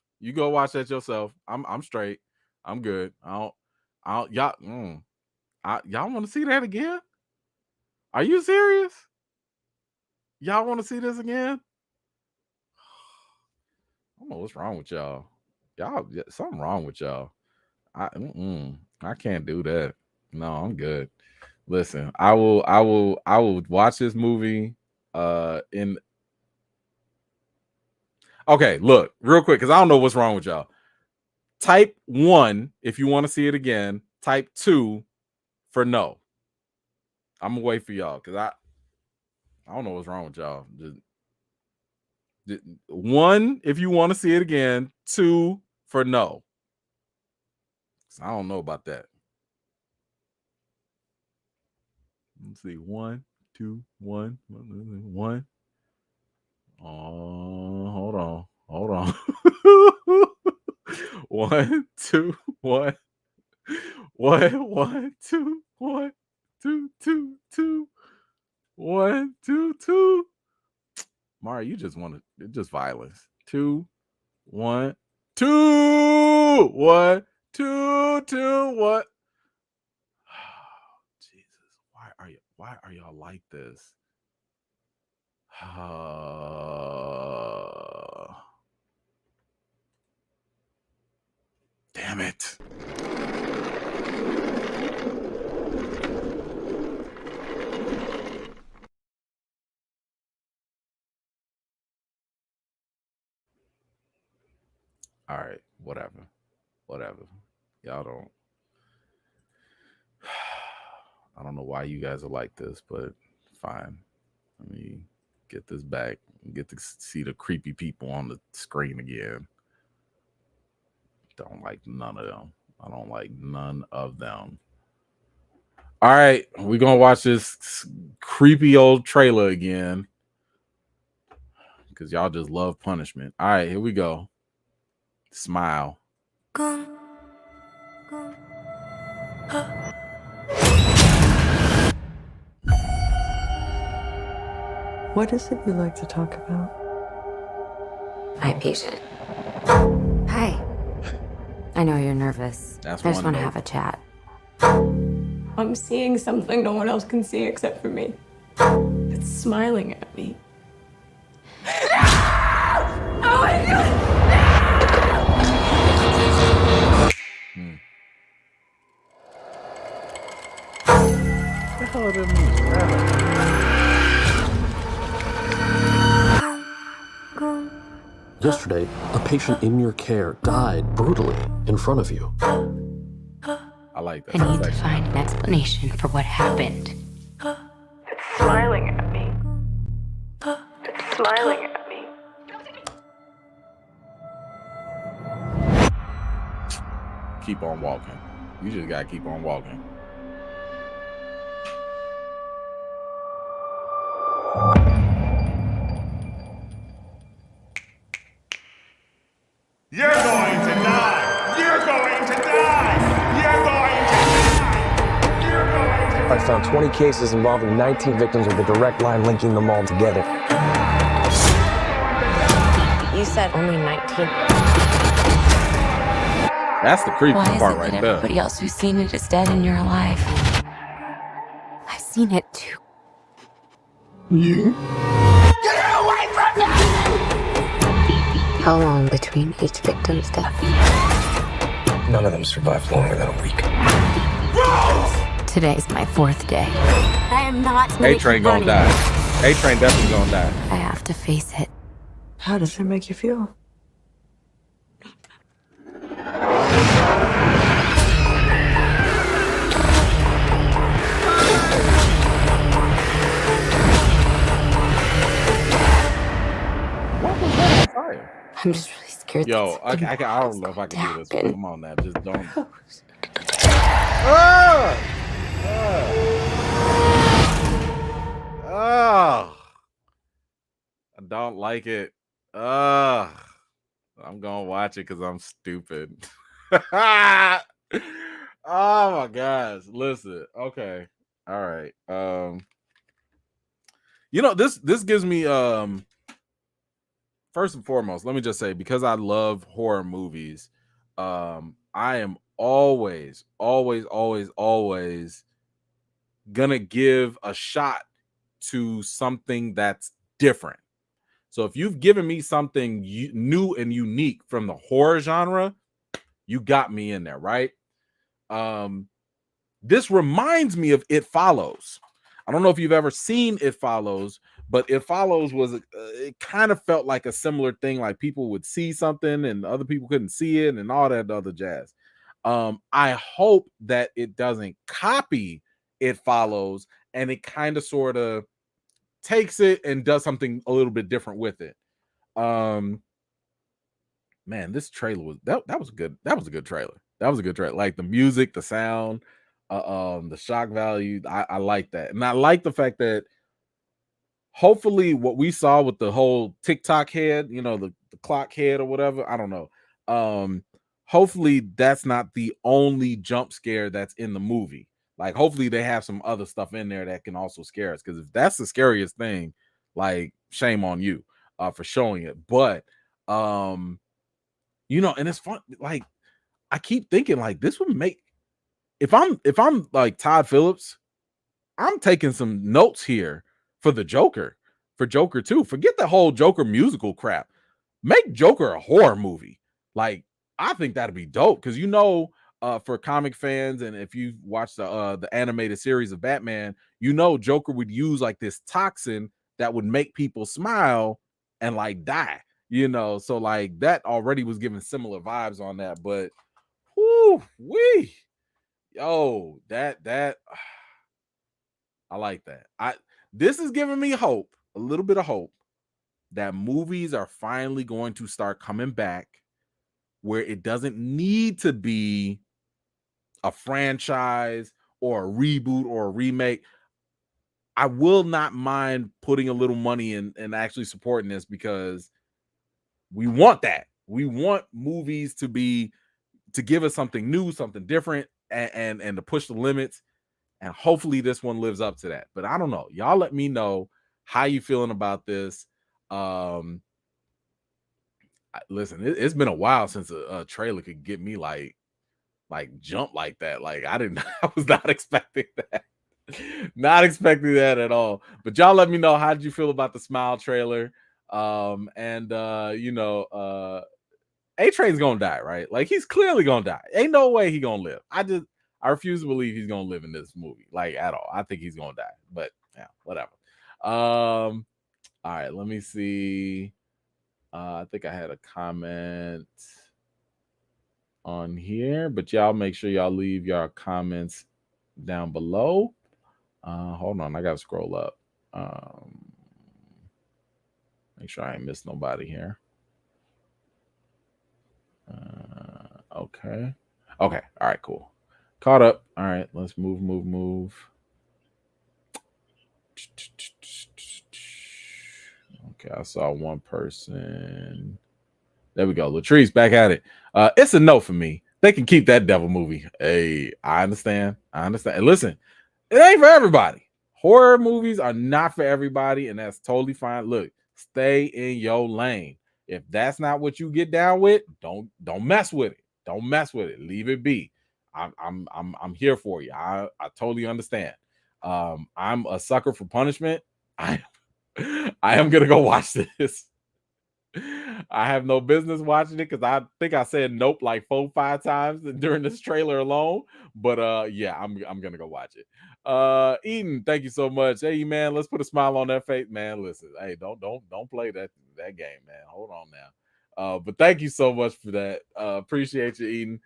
I'm straight. I'm good. Y'all want to see that again? Are you serious? Y'all want to see this again? I don't know what's wrong with y'all. Something wrong with y'all. I can't do that. No, I'm good. Listen, I will watch this movie in okay, look, real quick, because I don't know what's wrong with y'all. Type 1 if you want to see it again. Type 2 for no. I'm gonna wait for y'all because I don't know what's wrong with y'all. Just 1 if you want to see it again. 2 for no. I don't know about that. Let's see. 1, 2, 1, 1. Oh, hold on. 1, 2, 1. 1, 2, 1, 2, 2, 2. 1, 2, 2. Mara, you just want to just violence. 2, 1, 2, 1, 2, 2, 1. Jesus, why are y'all like this? Damn it. All right, whatever. Y'all don't. I don't know why you guys are like this, but fine. Let me get this back and get to see the creepy people on the screen again. Don't like none of them. I don't like none of them. All right, we're gonna watch this creepy old trailer again because y'all just love punishment. All right, here we go. Smile. What is it you like to talk about? My patient. Hi. I know you're nervous. That's I just one want to note. have a chat. I'm seeing something no one else can see except for me. It's smiling at me. Oh my god! What the hell are them? Yesterday, a patient in your care died brutally in front of you. I like that. I need to section. find an explanation for what happened. It's smiling at me. It's smiling at me. Keep on walking. You just gotta keep on walking. You're going to die! You're going to die! You're going to die! You're going to I found 20 cases involving 19 victims with a direct line linking them all together. You said only 19. That's the creepy Why is part it right that there. everybody else who's seen it is dead and you're alive? I've seen it too. How long between each victim's death? None of them survived longer than a week. Today's my 4th day. I am not A-Train gonna die. A-Train definitely gonna die. I have to face it. How does it make you feel? What was that on fire? I'm just really scared. Yo, that something I don't know if I can do this. happen. Come on now, just don't. Ah! Ah! I don't like it. I'm gonna watch it because I'm stupid. Oh my gosh. Listen. Okay. All right. This gives me first and foremost, let me just say, because I love horror movies, I am always gonna give a shot to something that's different. So if you've given me something new and unique from the horror genre, you got me in there, right? This reminds me of It Follows. I don't know if you've ever seen It Follows, but It Follows was it kind of felt like a similar thing, like people would see something and other people couldn't see it and all that other jazz. I hope that it doesn't copy It Follows and it kind of sort of takes it and does something a little bit different with it. Man, this trailer was that was good. That was a good trailer. That was a good trailer. Like the music, the sound, the shock value. I like that. And I like the fact that hopefully what we saw with the whole TikTok head, the clock head or whatever, I don't know. Hopefully that's not the only jump scare that's in the movie. Like hopefully they have some other stuff in there that can also scare us. Because if that's the scariest thing, like shame on you for showing it. But and it's fun. Like I keep thinking like this would make if I'm like Todd Phillips, I'm taking some notes here for the Joker for Joker too. Forget the whole Joker musical crap. Make Joker a horror movie. Like, I think that'd be dope because for comic fans, and if you've watched the animated series of Batman, Joker would use like this toxin that would make people smile and like die. So like that already was giving similar vibes on that, but that I like that. This is giving me hope, a little bit of hope, that movies are finally going to start coming back where it doesn't need to be a franchise or a reboot or a remake. I will not mind putting a little money in and actually supporting this because we want that. We want movies to give us something new, something different, and to push the limits. And hopefully this one lives up to that. But I don't know. Y'all let me know how you feeling about this. Listen, it's been a while since a trailer could get me like jump like that. Like I was not expecting that. Not expecting that at all. But y'all let me know, how did you feel about the Smile trailer? A-Train's gonna die, right? Like he's clearly gonna die. Ain't no way he gonna live. I refuse to believe he's gonna live in this movie, like at all. I think he's gonna die, but yeah, whatever. All right, let me see. I think I had a comment on here, but y'all make sure y'all leave y'all comments down below. Hold on, I gotta scroll up. Make sure I ain't missed nobody here. Okay. All right, cool. Caught up. All right, let's move. Okay, I saw one person. There we go. Latrice back at it. It's a no for me. They can keep that devil movie. Hey, I understand. And listen, it ain't for everybody. Horror movies are not for everybody, and that's totally fine. Look, stay in your lane. If that's not what you get down with, don't mess with it. Don't mess with it. Leave it be. I'm here for you. I totally understand. I'm a sucker for punishment. I am gonna go watch this. I have no business watching it because I think I said nope like 4-5 times during this trailer alone. But yeah, I'm gonna go watch it. Eden, thank you so much. Hey man, let's put a smile on that face, man. Listen, hey, don't play that game, man. Hold on now. But thank you so much for that. Appreciate you, Eden.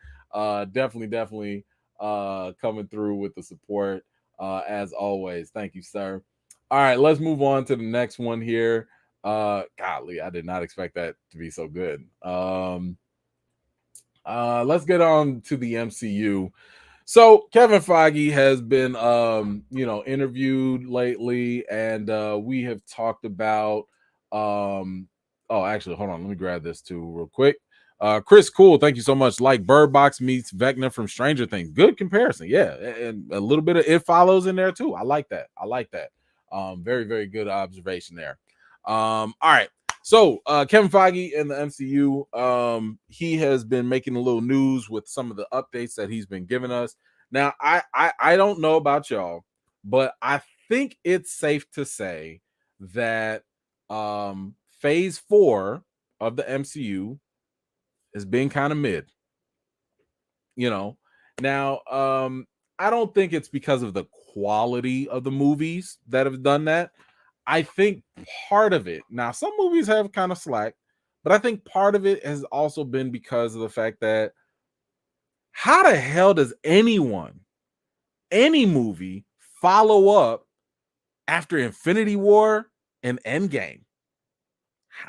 Definitely coming through with the support as always. Thank you, sir. All right, let's move on to the next one here. Golly, I did not expect that to be so good. Let's get on to the MCU. So Kevin Feige has been interviewed lately, and we have talked about actually, hold on, let me grab this too real quick. Chris Cool, thank you so much. Like Bird Box meets Vecna from Stranger Things. Good comparison, yeah, and a little bit of It Follows in there too. I like that. Very, very good observation there. All right. So Kevin Feige in the MCU, he has been making a little news with some of the updates that he's been giving us. Now, I don't know about y'all, but I think it's safe to say that phase 4 of the MCU has been kind of mid. Now I don't think it's because of the quality of the movies that have done that. I think part of it, now some movies have kind of slacked, but I think part of it has also been because of the fact that how the hell does any movie follow up after Infinity War and Endgame?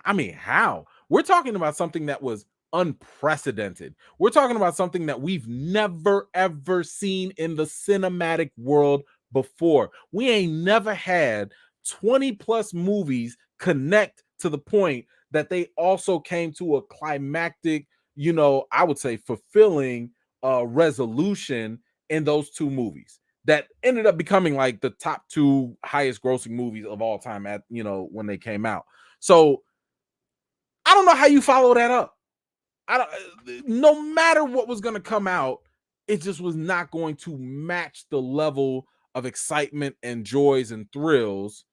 I mean, how? We're talking about something that was unprecedented. We're talking about something that we've never ever seen in the cinematic world before. We ain't never had 20 plus movies connect to the point that they also came to a climactic, I would say fulfilling resolution in those two movies that ended up becoming like the top 2 highest grossing movies of all time at when they came out. So I don't know how you follow that up. No matter what was going to come out, it just was not going to match the level of excitement and joys and thrills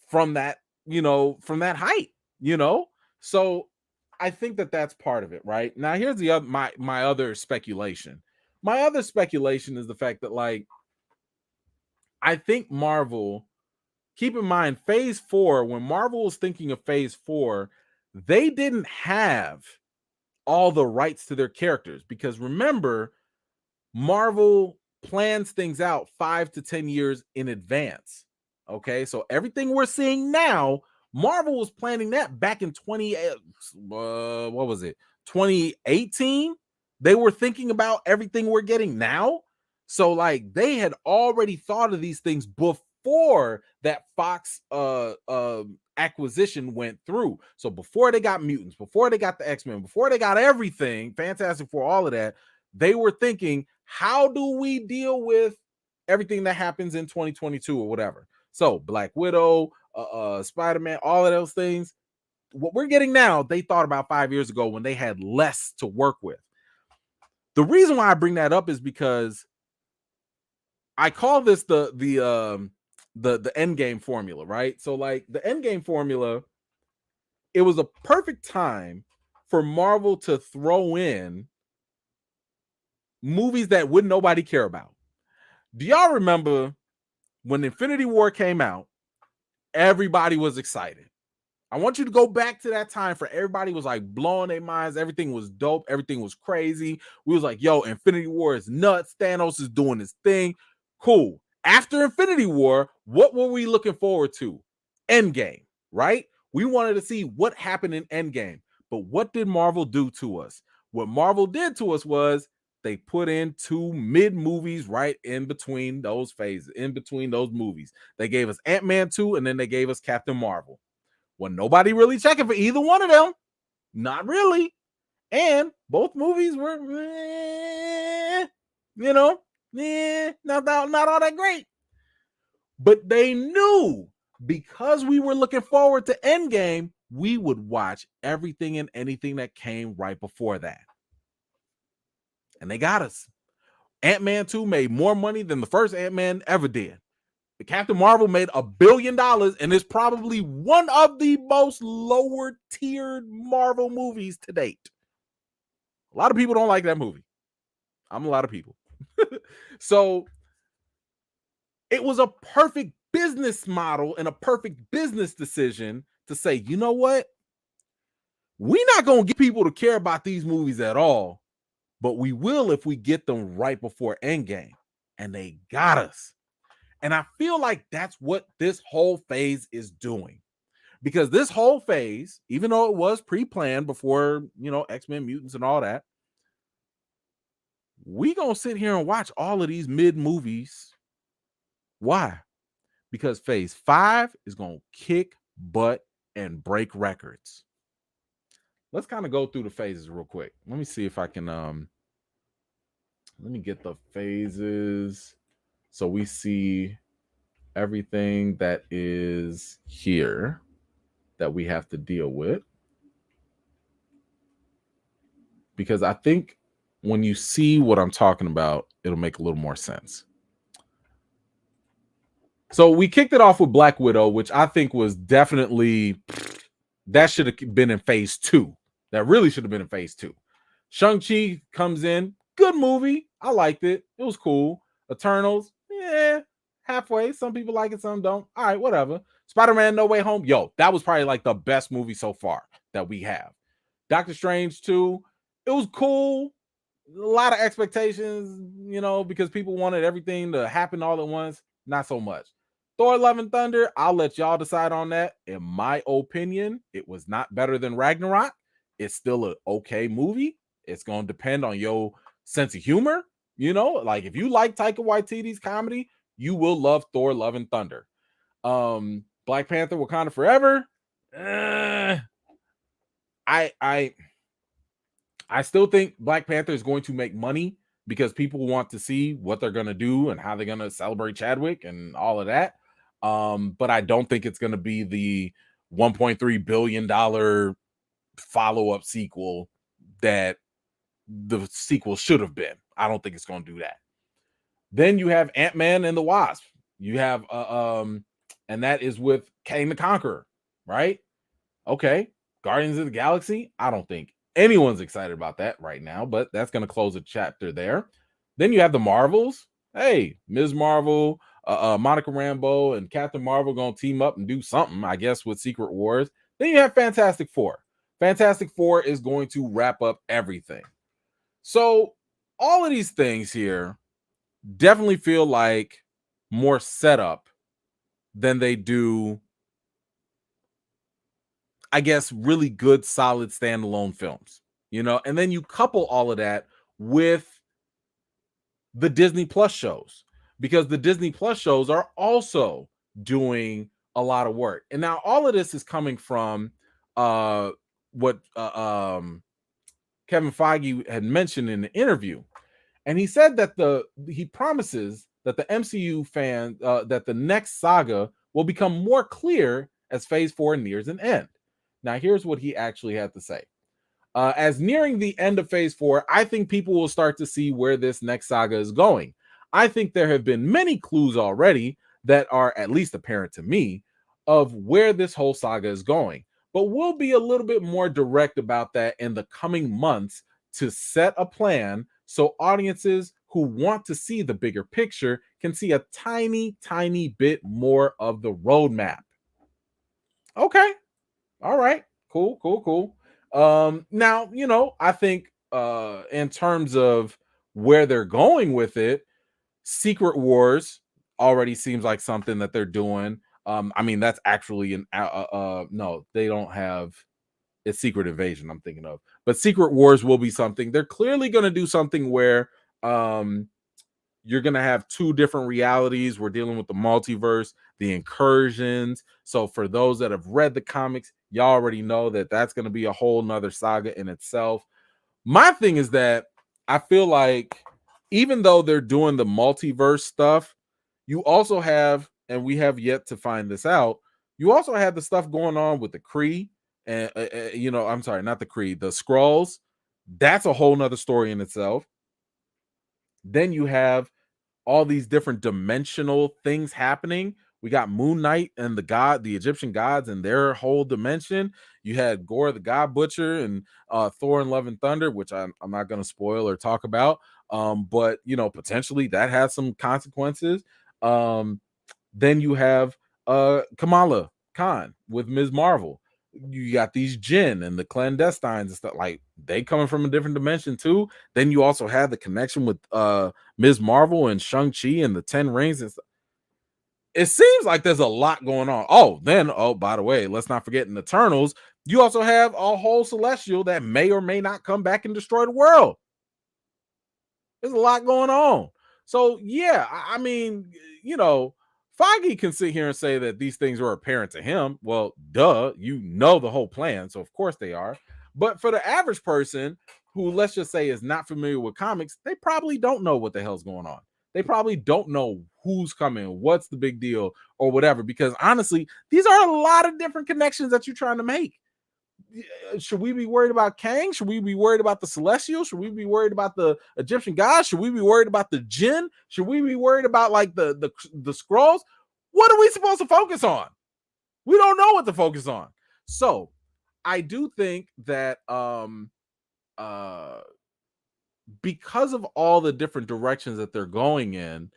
from that, from that height, So I think that that's part of it, right? Now, here's the other my other speculation. My other speculation is the fact that, like, I think Marvel, keep in mind, Phase 4, when Marvel was thinking of Phase 4, they didn't have all the rights to their characters, because remember, Marvel plans things out 5 to 10 years in advance. Okay, so everything we're seeing now, Marvel was planning that back in 2018. They were thinking about everything we're getting now. So, like, they had already thought of these things before that Fox acquisition went through. So before they got mutants, before they got the X-Men, before they got everything, Fantastic Four, all of that, they were thinking, how do we deal with everything that happens in 2022 or whatever? So Black Widow, Spider-Man, all of those things, what we're getting now, they thought about 5 years ago when they had less to work with. The reason why I bring that up is because I call this the end game formula, right? So, like, the end game formula, it was a perfect time for Marvel to throw in movies that wouldn't nobody care about. Do y'all remember when Infinity War came out? Everybody was excited. I want you to go back to that time for everybody was like blowing their minds. Everything was dope. Everything was crazy. We was like, yo, Infinity War is nuts. Thanos is doing his thing. Cool. After Infinity War, what were we looking forward to? Endgame, right? We wanted to see what happened in Endgame. But what did Marvel do to us? What Marvel did to us was they put in 2 mid movies right in between those phases, in between those movies. They gave us Ant-Man 2, and then they gave us Captain Marvel. Well, nobody really checking for either one of them. Not really. And both movies were, not all that great. But they knew, because we were looking forward to Endgame, we would watch everything and anything that came right before that. And they got us. Ant-Man 2 made more money than the first Ant-Man ever did. The Captain Marvel made $1 billion and is probably one of the most lower tiered Marvel movies to date. A lot of people don't like that movie. I'm a lot of people. So it was a perfect business model and a perfect business decision to say, you know what? We're not going to get people to care about these movies at all, but we will if we get them right before Endgame. And they got us. And I feel like that's what this whole phase is doing. Because this whole phase, even though it was pre-planned before, X-Men, mutants, and all that, we gonna sit here and watch all of these mid movies. Why? Because phase 5 is gonna kick butt and break records. Let's kind of go through the phases real quick. Let me see if I can let me get the phases so we see everything that is here that we have to deal with. Because I think when you see what I'm talking about, it'll make a little more sense. So we kicked it off with Black Widow, which I think was definitely, that should have been in phase 2. That really should have been in phase 2. Shang-Chi comes in, good movie. I liked it. It was cool. Eternals, halfway. Some people like it, some don't. All right, whatever. Spider-Man No Way Home, that was probably like the best movie so far that we have. Doctor Strange 2, it was cool. A lot of expectations, because people wanted everything to happen all at once. Not so much. Thor Love and Thunder, I'll let y'all decide on that. In my opinion, it was not better than Ragnarok. It's still an okay movie. It's going to depend on your sense of humor. Like, if you like Taika Waititi's comedy, you will love Thor Love and Thunder. Black Panther Wakanda Forever. I still think Black Panther is going to make money because people want to see what they're going to do and how they're going to celebrate Chadwick and all of that. But I don't think it's going to be the $1.3 billion follow-up sequel that the sequel should have been. I don't think it's going to do that. Then you have Ant-Man and the Wasp. You have and that is with Kang the Conqueror, right? Okay, Guardians of the Galaxy. I don't think anyone's excited about that right now, but that's going to close a chapter there. Then you have the Marvels. Hey, Ms. Marvel, Monica Rambeau, and Captain Marvel going to team up and do something, I guess, with Secret Wars. Then you have Fantastic Four. Fantastic Four is going to wrap up everything. So all of these things here definitely feel like more setup than they do, I guess, really good, solid standalone films, and then you couple all of that with the Disney Plus shows, because the Disney Plus shows are also doing a lot of work. And now all of this is coming from what Kevin Feige had mentioned in the interview. And he said that he promises that the MCU that the next saga will become more clear as Phase 4 nears an end. Now, here's what he actually had to say. As nearing the end of Phase 4, I think people will start to see where this next saga is going. I think there have been many clues already that are at least apparent to me of where this whole saga is going. But we'll be a little bit more direct about that in the coming months to set a plan so audiences who want to see the bigger picture can see a tiny, tiny bit more of the roadmap. Okay. All right. Cool. Now, I think in terms of where they're going with it, Secret Wars already seems like something that they're doing. I mean, that's actually no, they don't have. It's Secret Invasion I'm thinking of, but Secret Wars will be something. They're clearly going to do something where you're going to have two different realities. We're dealing with the multiverse, the incursions. So for those that have read the comics, y'all already know that that's going to be a whole nother saga in itself. My thing is that I feel like even though they're doing the multiverse stuff, you also have, and we have yet to find this out, you also have the stuff going on with the Kree and, I'm sorry, not the Kree, the Skrulls. That's a whole nother story in itself. Then you have all these different dimensional things happening. We got Moon Knight and the Egyptian gods and their whole dimension. You had Gore the God Butcher and Thor and Love and Thunder, which I'm not going to spoil or talk about. But potentially that has some consequences. Then you have Kamala Khan with Ms. Marvel. You got these Jinn and the clandestines and stuff, like they coming from a different dimension too. Then you also have the connection with Ms. Marvel and Shang-Chi and the 10 Rings and stuff. It seems like there's a lot going on. By the way, let's not forget in Eternals, you also have a whole Celestial that may or may not come back and destroy the world. There's a lot going on. So yeah, I mean, Feige can sit here and say that these things are apparent to him. Well, duh, the whole plan, so of course they are. But for the average person who, let's just say, is not familiar with comics, they probably don't know what the hell's going on. They probably don't know who's coming, what's the big deal, or whatever. Because honestly, these are a lot of different connections that you're trying to make. Should we be worried about Kang? Should we be worried about the Celestial? Should we be worried about the Egyptian gods? Should we be worried about the Jinn? Should we be worried about like the Skrulls? What are we supposed to focus on? We don't know what to focus on. So I do think that because of all the different directions that they're going in,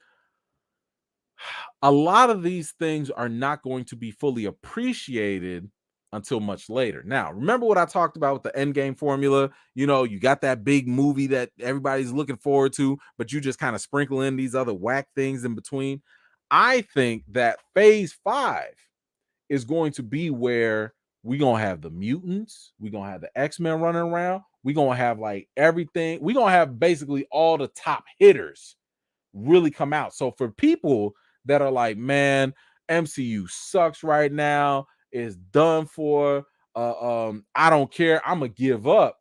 a lot of these things are not going to be fully appreciated until much later. Now, remember what I talked about with the Endgame formula? You got that big movie that everybody's looking forward to, but you just kind of sprinkle in these other whack things in between. I think that Phase 5 is going to be where we're going to have the mutants, we're going to have the X-Men running around, we're going to have like everything. We're going to have basically all the top hitters really come out. So for people that are like, man, MCU sucks right now, it's done for, I don't care, I'm gonna give up.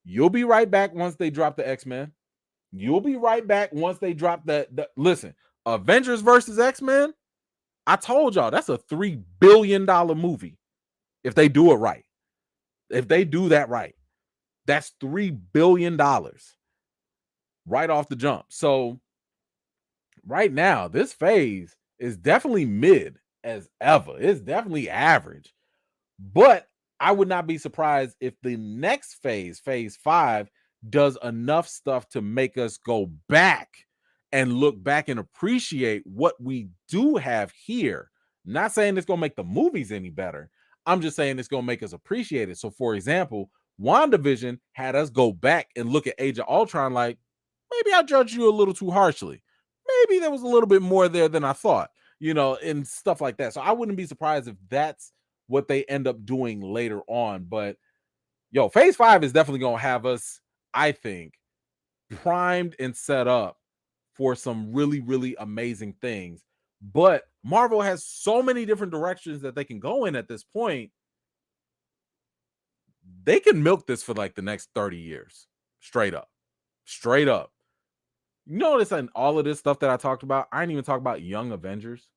You'll be right back once they drop the X-Men. You'll be right back once they drop listen, Avengers versus X-Men, I told y'all that's a $3 billion movie. If they do it right, if they do that right, that's $3 billion right off the jump. So right now, this phase is definitely mid as ever. It's definitely average. But I would not be surprised if the next phase 5, does enough stuff to make us go back and look back and appreciate what we do have here. Not saying it's going to make the movies any better. I'm just saying it's going to make us appreciate it. So, for example, WandaVision had us go back and look at Age of Ultron like, maybe I judged you a little too harshly. Maybe there was a little bit more there than I thought, and stuff like that. So I wouldn't be surprised if that's what they end up doing later on. But phase 5 is definitely going to have us, I think, primed and set up for some really, really amazing things. But Marvel has so many different directions that they can go in at this point. They can milk this for like the next 30 years. Straight up. You notice in all of this stuff that I talked about, I didn't even talk about Young Avengers.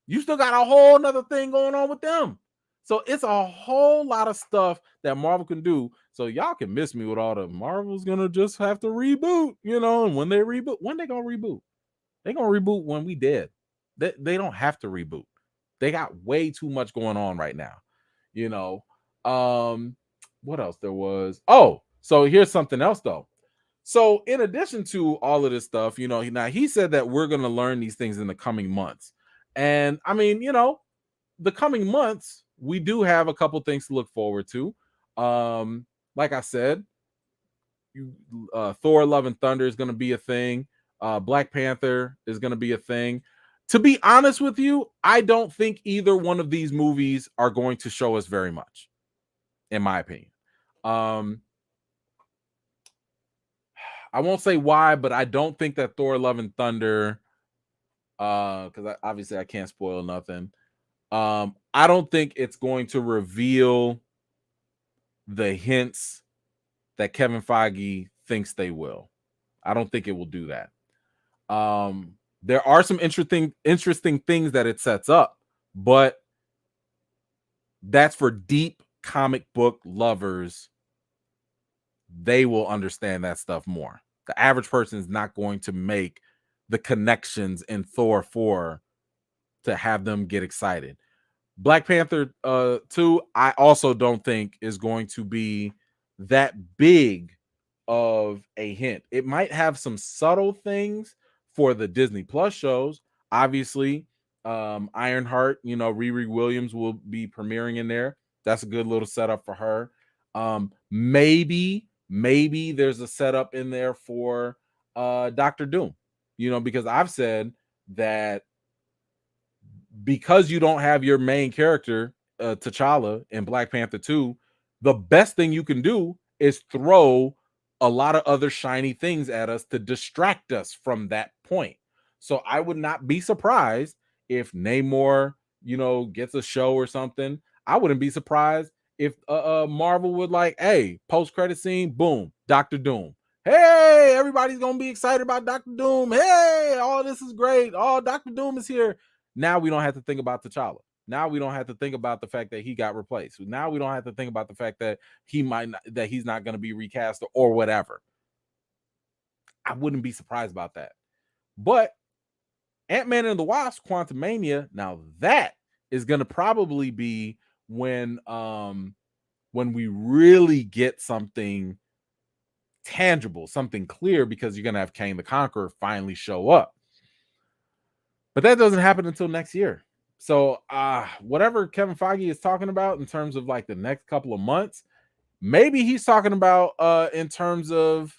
You still got a whole nother thing going on with them. So it's a whole lot of stuff that Marvel can do. So y'all can miss me with all the Marvel's gonna just have to reboot, and when they reboot, when they gonna reboot? They gonna reboot when we dead. They don't have to reboot. They got way too much going on right now. What else there was? Oh, so here's something else though. So in addition to all of this stuff, now he said that we're gonna learn these things in the coming months. And I mean, the coming months, we do have a couple things to look forward to. Like I said, Thor Love and Thunder is going to be a thing. Black Panther is going to be a thing. To be honest with you, I don't think either one of these movies are going to show us very much, in my opinion. I won't say why, but I don't think that Thor Love and Thunder, because obviously I can't spoil nothing. I don't think it's going to reveal the hints that Kevin Feige thinks they will. I don't think it will do that. There are some interesting things that it sets up, but that's for deep comic book lovers. They will understand that stuff more. The average person is not going to make the connections in Thor 4 to have them get excited. Black Panther 2, I also don't think is going to be that big of a hint. It might have some subtle things for the Disney Plus shows. Obviously, Ironheart, Riri Williams will be premiering in there. That's a good little setup for her. Maybe there's a setup in there for Doctor Doom, because I've said that because you don't have your main character, T'Challa, in Black Panther 2, the best thing you can do is throw a lot of other shiny things at us to distract us from that point. So I would not be surprised if Namor, gets a show or something. I wouldn't be surprised if Marvel would hey, post-credit scene, boom, Doctor Doom. Hey, everybody's going to be excited about Doctor Doom. Hey, all this is great. Oh, Doctor Doom is here. Now we don't have to think about T'Challa. Now we don't have to think about the fact that he got replaced. Now we don't have to think about the fact that he's not going to be recast or whatever. I wouldn't be surprised about that. But Ant-Man and the Wasp: Quantumania, now that is going to probably be when we really get something tangible, something clear, because you're going to have Kang the Conqueror finally show up. But that doesn't happen until next year. So whatever Kevin Feige is talking about in terms of the next couple of months, maybe he's talking about in terms of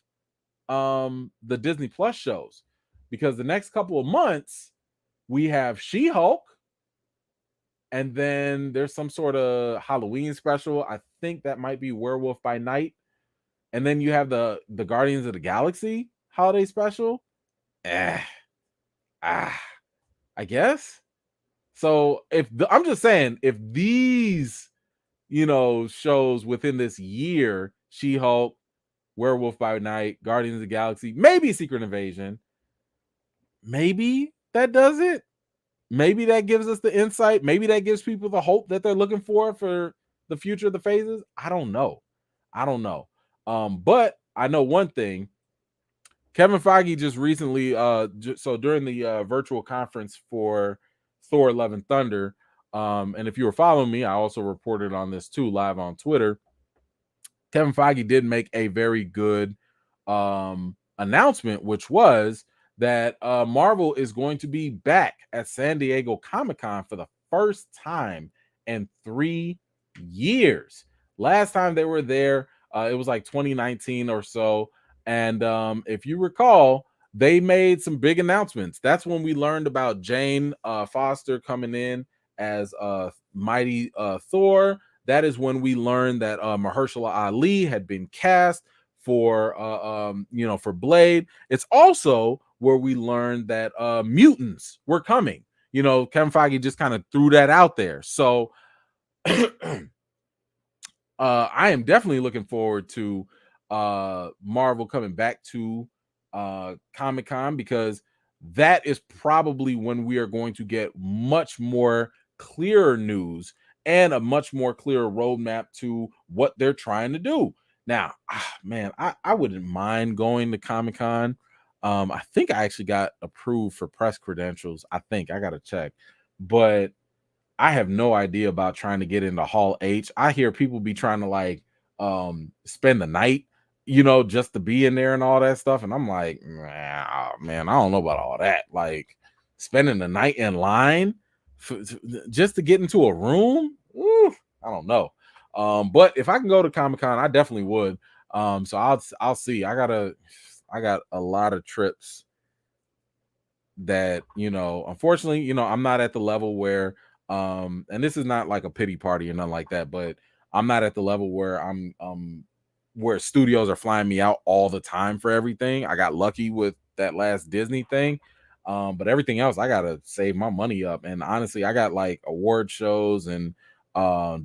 the Disney Plus shows, because the next couple of months we have She-Hulk, and then there's some sort of Halloween special. I think that might be Werewolf by Night. And then you have the Guardians of the Galaxy holiday special. I guess. So I'm just saying, if these, shows within this year, She-Hulk, Werewolf by Night, Guardians of the Galaxy, maybe Secret Invasion, maybe that does it. Maybe that gives us the insight. Maybe that gives people the hope that they're looking for the future of the phases. I don't know. But I know one thing. Kevin Feige just recently, so during the virtual conference for Thor: Love and Thunder, and if you were following me, I also reported on this too live on Twitter. Kevin Feige did make a very good announcement, which was that Marvel is going to be back at San Diego Comic-Con for the first time in 3 years. Last time they were there, it was like 2019 or so. And if you recall, they made some big announcements. That's when we learned about Jane Foster coming in as Mighty Thor. That is when we learned that Mahershala Ali had been cast for for Blade. It's also where we learned that mutants were coming. Kevin Feige just kind of threw that out there. So I am definitely looking forward to Marvel coming back to Comic-Con, because that is probably when we are going to get much more clearer news and a much more clearer roadmap to what they're trying to do. Now, man, I wouldn't mind going to Comic-Con. I think I actually got approved for press credentials. I think I got to check, but I have no idea about trying to get into Hall H. I hear people be trying to like spend the night, just to be in there and all that stuff. And I'm like, man, I don't know about all that. Like spending the night in line just to get into a room. I don't know. But if I can go to Comic-Con, I definitely would. So I'll see. I got a lot of trips that, unfortunately, I'm not at the level where and this is not like a pity party or nothing like that, but I'm not at the level where I'm where studios are flying me out all the time for everything. I got lucky with that last Disney thing. But everything else, I gotta save my money up. And honestly, I got like award shows and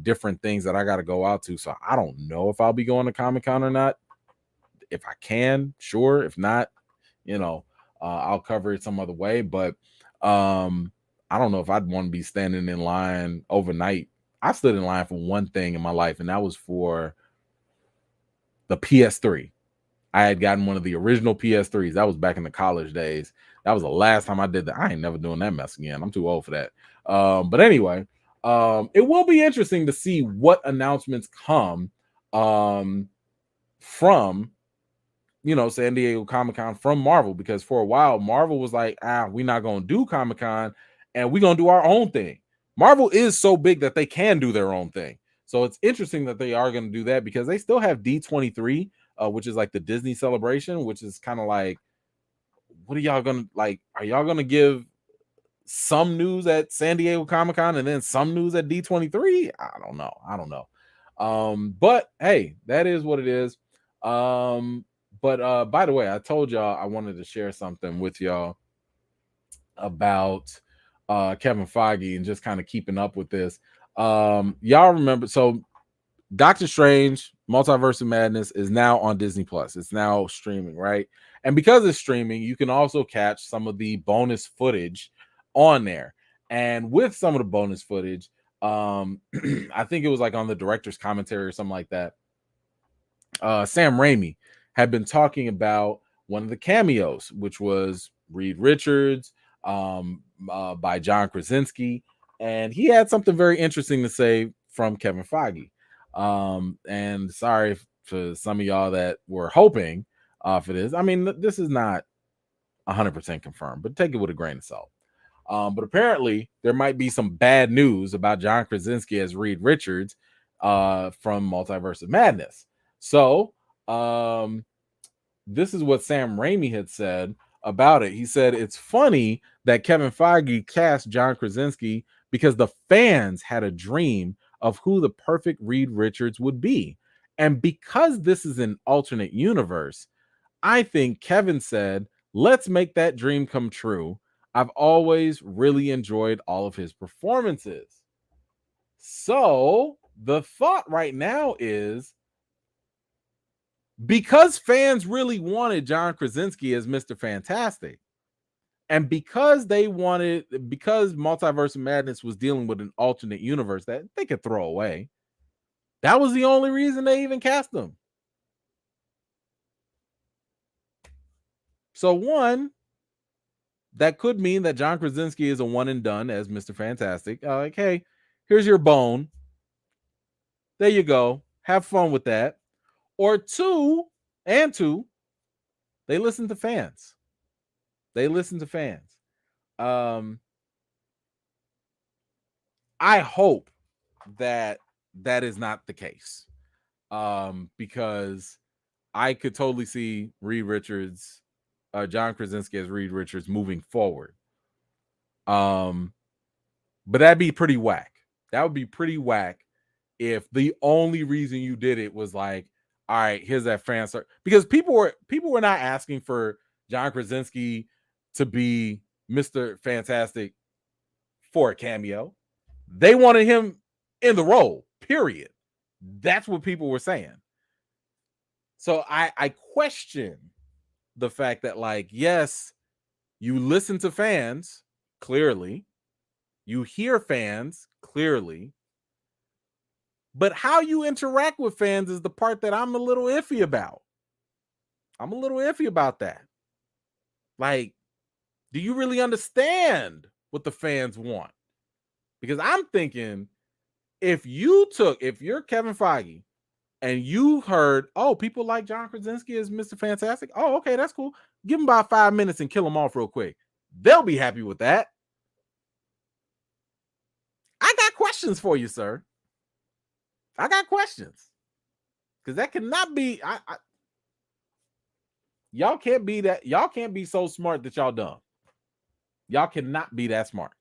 different things that I gotta go out to. So I don't know if I'll be going to Comic-Con or not. If I can, sure. If not, I'll cover it some other way. But I don't know if I'd want to be standing in line overnight. I stood in line for one thing in my life, and that was for the PS3. I had gotten one of the original PS3s. That was back in the college days. That was the last time I did that. I ain't never doing that mess again. I'm too old for that. But anyway, it will be interesting to see what announcements come from San Diego Comic-Con from Marvel, because for a while Marvel was like, we're not gonna do Comic-Con and we're gonna do our own thing. Marvel is so big that they can do their own thing. So it's interesting that they are gonna do that, because they still have D23, which is like the Disney celebration, which is kind of like, what are y'all gonna like? Are y'all gonna give some news at San Diego Comic-Con and then some news at D23? I don't know. But hey, that is what it is. But by the way, I told y'all I wanted to share something with y'all about Kevin Feige and just kind of keeping up with this. Y'all remember, so Doctor Strange Multiverse of Madness is now on Disney Plus. It's now streaming, right? And because it's streaming, you can also catch some of the bonus footage on there. And with some of the bonus footage, I think it was like on the director's commentary or something like that, Sam Raimi had been talking about one of the cameos, which was Reed Richards by John Krasinski. And he had something very interesting to say from Kevin Feige. And sorry for some of y'all that were hoping for this. I mean, this is not 100% confirmed, but take it with a grain of salt. But apparently there might be some bad news about John Krasinski as Reed Richards from Multiverse of Madness. So this is what Sam Raimi had said about it. He said, it's funny that Kevin Feige cast John Krasinski because the fans had a dream of who the perfect Reed Richards would be. And because this is an alternate universe, I think Kevin said, let's make that dream come true. I've always really enjoyed all of his performances. So the thought right now is, because fans really wanted John Krasinski as Mr. Fantastic, and because Multiverse of Madness was dealing with an alternate universe that they could throw away, that was the only reason they even cast him. So one, that could mean that John Krasinski is a one and done as Mr. Fantastic. Like, hey, here's your bone. There you go. Have fun with that. Or two, they listen to fans. They listen to fans. I hope that is not the case. Because I could totally see Reed Richards, John Krasinski as Reed Richards moving forward. But that'd be pretty whack. That would be pretty whack if the only reason you did it was like, all right, here's that fan service. Because people were not asking for John Krasinski to be Mr. Fantastic for a cameo. They wanted him in the role, period. That's what people were saying. So I question the fact that, like, yes, you listen to fans, clearly. You hear fans, clearly. But how you interact with fans is the part that I'm a little iffy about. I'm a little iffy about that. Like, do you really understand what the fans want? Because I'm thinking, if you're Kevin Feige and you heard, oh, people like John Krasinski as Mr. Fantastic. Oh, okay, that's cool. Give them about 5 minutes and kill them off real quick. They'll be happy with that. I got questions for you, sir. I got questions. Because that cannot be. Y'all can't be that. Y'all can't be so smart that y'all dumb. Y'all cannot be that smart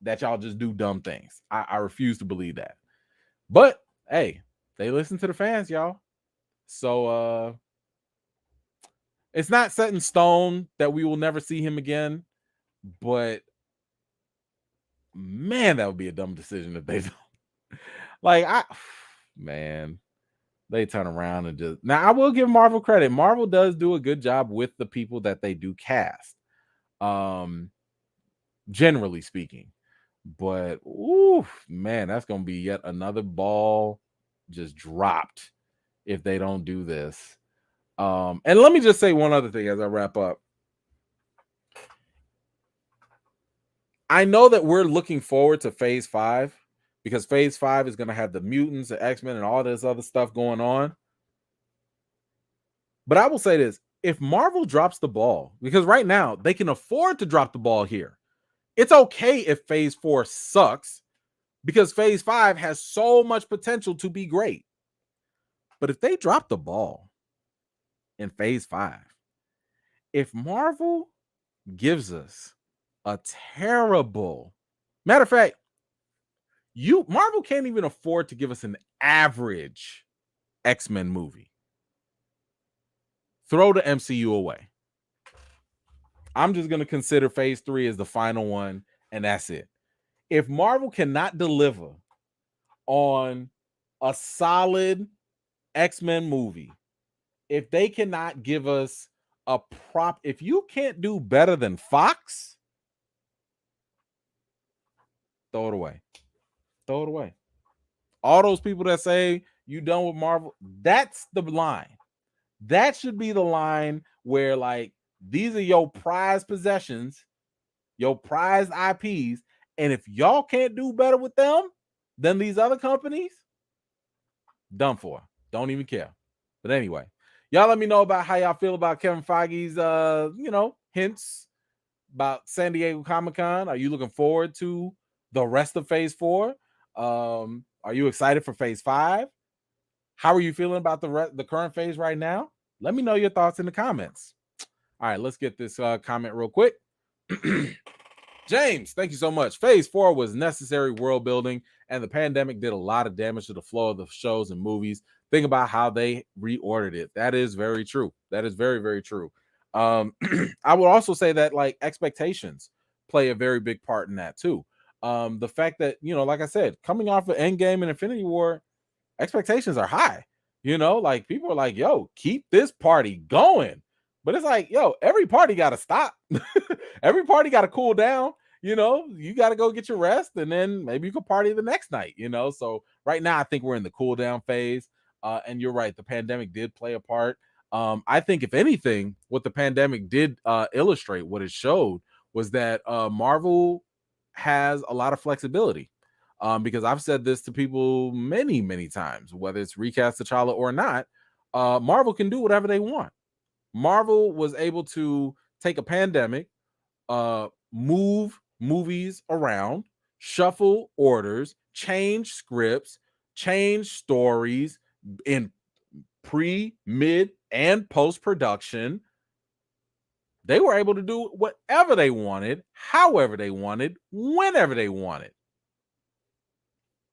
that y'all just do dumb things. I refuse to believe that. But hey, they listen to the fans, y'all. So it's not set in stone that we will never see him again. But man, that would be a dumb decision if they don't. Like, they turn around and just. Now, I will give Marvel credit. Marvel does do a good job with the people that they do cast. Generally speaking. But man, that's gonna be yet another ball just dropped if they don't do this. And let me just say one other thing as I wrap up. I know that we're looking forward to Phase 5 because Phase 5 is going to have the mutants, the X-Men, and all this other stuff going on. But I will say this, if Marvel drops the ball, because right now they can afford to drop the ball here. It's okay if Phase 4 sucks because Phase 5 has so much potential to be great. But if they drop the ball in Phase 5, if Marvel gives us a terrible, matter of fact, Marvel can't even afford to give us an average X-Men movie. Throw the MCU away. I'm just going to consider Phase 3 as the final one, and that's it. If Marvel cannot deliver on a solid X-Men movie, if they cannot give us a if you can't do better than Fox, throw it away. Throw it away. All those people that say you done with Marvel, that's the line. That should be the line where, like, these are your prized possessions, your prized IPs, and if y'all can't do better with them than these other companies, done for. Don't even care. But anyway, y'all let me know about how y'all feel about Kevin Feige's hints about San Diego Comic-Con. Are you looking forward to the rest of Phase 4? Are you excited for Phase 5? How are you feeling about the current phase right now? Let me know your thoughts in the comments. All right, let's get this comment real quick. James, thank you so much. Phase 4 was necessary world building, and the pandemic did a lot of damage to the flow of the shows and movies. Think about how they reordered it. That is very true. That is very, very true. I would also say that, like, expectations play a very big part in that too. The fact that, like I said, coming off of Endgame and Infinity War, expectations are high. Like, people are like, yo, keep this party going. But it's like, yo, every party got to stop. Every party got to cool down. You got to go get your rest, and then maybe you can party the next night, So right now, I think we're in the cool down phase. And you're right, the pandemic did play a part. I think if anything, what the pandemic did illustrate, what it showed was that Marvel has a lot of flexibility. Because I've said this to people many, many times, whether it's recast T'Challa or not, Marvel can do whatever they want. Marvel was able to take a pandemic, move movies around, shuffle orders, change scripts, change stories in pre, mid, and post production. They were able to do whatever they wanted, however they wanted, whenever they wanted.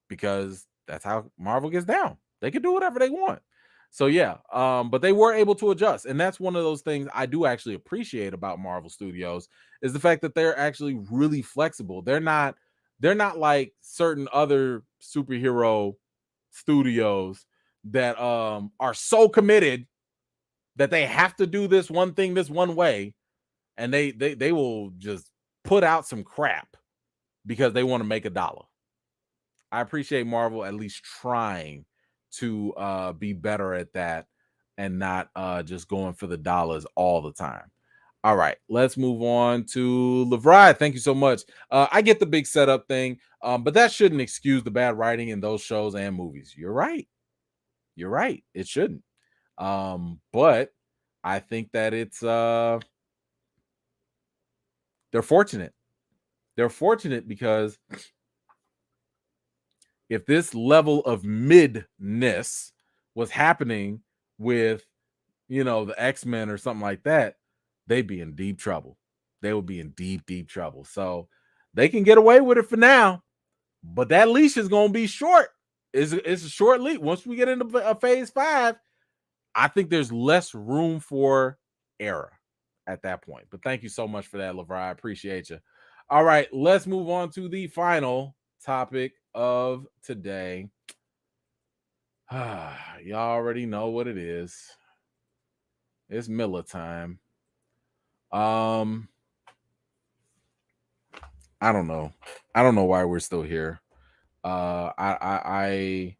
Because that's how Marvel gets down. They can do whatever they want. So yeah, but they were able to adjust, and that's one of those things I do actually appreciate about Marvel Studios is the fact that they're actually really flexible. They're not like certain other superhero studios that are so committed that they have to do this one thing this one way, and they will just put out some crap because they want to make $1. I appreciate Marvel at least trying to be better at that and not just going for the dollars all the time. All right, let's move on to Levride. Thank you so much. I get the big setup thing, but that shouldn't excuse the bad writing in those shows and movies. You're right. You're right. It shouldn't. But I think that it's they're fortunate. They're fortunate because if this level of midness was happening with, the X-Men or something like that, they'd be in deep trouble. They would be in deep, deep trouble. So they can get away with it for now, but that leash is going to be short. It's a short leash. Once we get into phase 5, I think there's less room for error at that point. But thank you so much for that, LeVar. I appreciate you. All right, let's move on to the final topic of today. Y'all already know what it is. It's Miller time. I don't know. I don't know why we're still here. I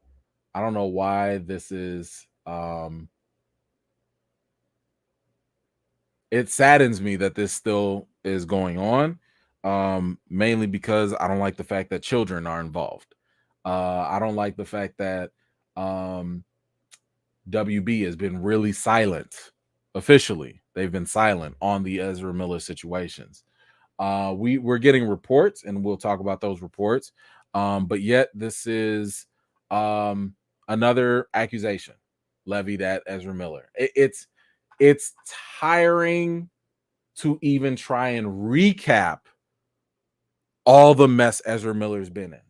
don't know why this is it saddens me that this still is going on. Mainly because I don't like the fact that children are involved. I don't like the fact that WB has been really silent officially. They've been silent on the Ezra Miller situations. We're getting reports, and we'll talk about those reports. But yet this is another accusation levied at Ezra Miller. It's tiring to even try and recap all the mess Ezra Miller's been in.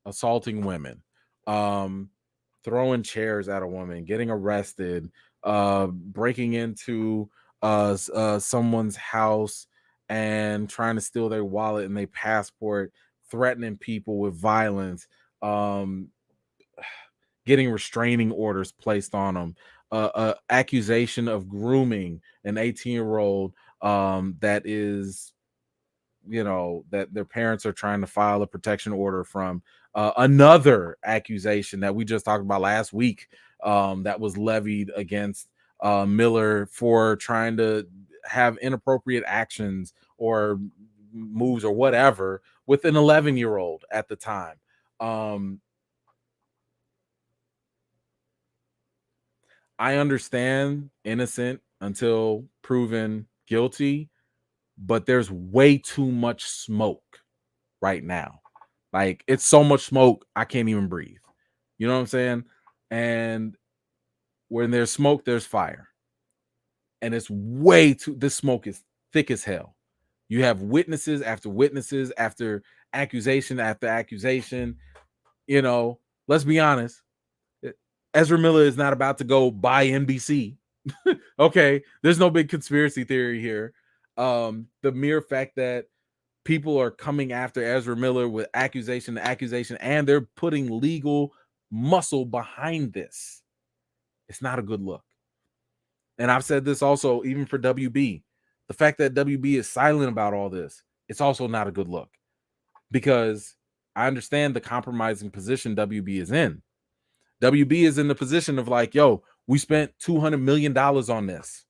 Assaulting women, throwing chairs at a woman, getting arrested, breaking into someone's house and trying to steal their wallet and their passport, threatening people with violence, getting restraining orders placed on them, accusation of grooming an 18-year-old that is, that their parents are trying to file a protection order from, another accusation that we just talked about last week that was levied against Miller for trying to have inappropriate actions or moves or whatever with an 11-year-old at the time. I understand innocent until proven guilty, but there's way too much smoke right now. Like, it's so much smoke, I can't even breathe. You know what I'm saying? And when there's smoke, there's fire. And it's this smoke is thick as hell. You have witnesses after accusation after accusation. Let's be honest. Ezra Miller is not about to go buy NBC. Okay, there's no big conspiracy theory here. The mere fact that people are coming after Ezra Miller with accusation to accusation, and they're putting legal muscle behind this, it's not a good look. And I've said this also, even for WB, the fact that WB is silent about all this, it's also not a good look, because I understand the compromising position WB is in. WB is in the position of like, yo, We spent $200 million on this.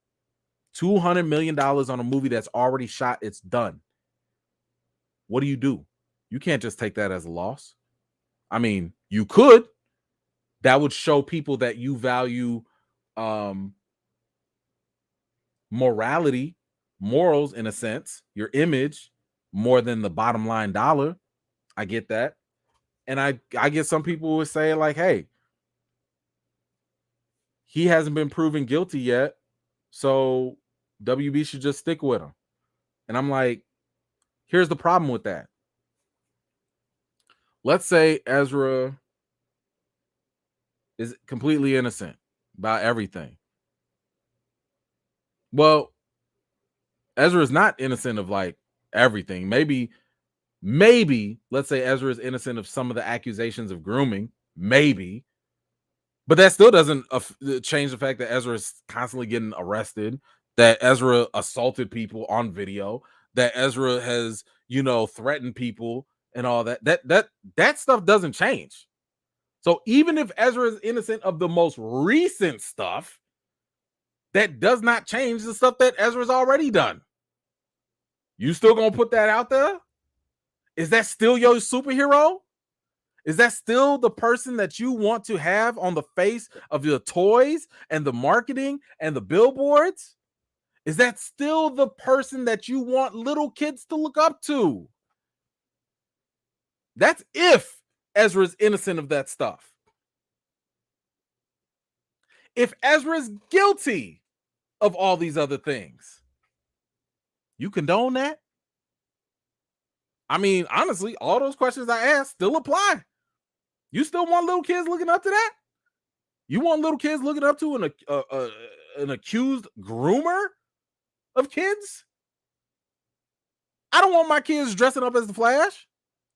$200 million on a movie that's already shot. It's done. What do? You can't just take that as a loss. I mean, you could. That would show people that you value morality, morals in a sense, your image more than the bottom line dollar. I get that. And I get some people would say like, hey, he hasn't been proven guilty yet, so WB should just stick with him. And I'm like, here's the problem with that. Let's say Ezra is completely innocent about everything. Well, Ezra is not innocent of like everything. Maybe let's say Ezra is innocent of some of the accusations of grooming. Maybe. But that still doesn't change the fact that Ezra is constantly getting arrested, that Ezra assaulted people on video, that Ezra has, threatened people and all that. That stuff doesn't change. So even if Ezra is innocent of the most recent stuff, that does not change the stuff that Ezra's already done. You still gonna put that out there? Is that still your superhero? Is that still the person that you want to have on the face of your toys and the marketing and the billboards? Is that still the person that you want little kids to look up to? That's if Ezra's innocent of that stuff. If Ezra's guilty of all these other things, you condone that? I mean, honestly, all those questions I asked still apply. You still want little kids looking up to that? You want little kids looking up to an accused groomer of kids? I don't want my kids dressing up as the Flash.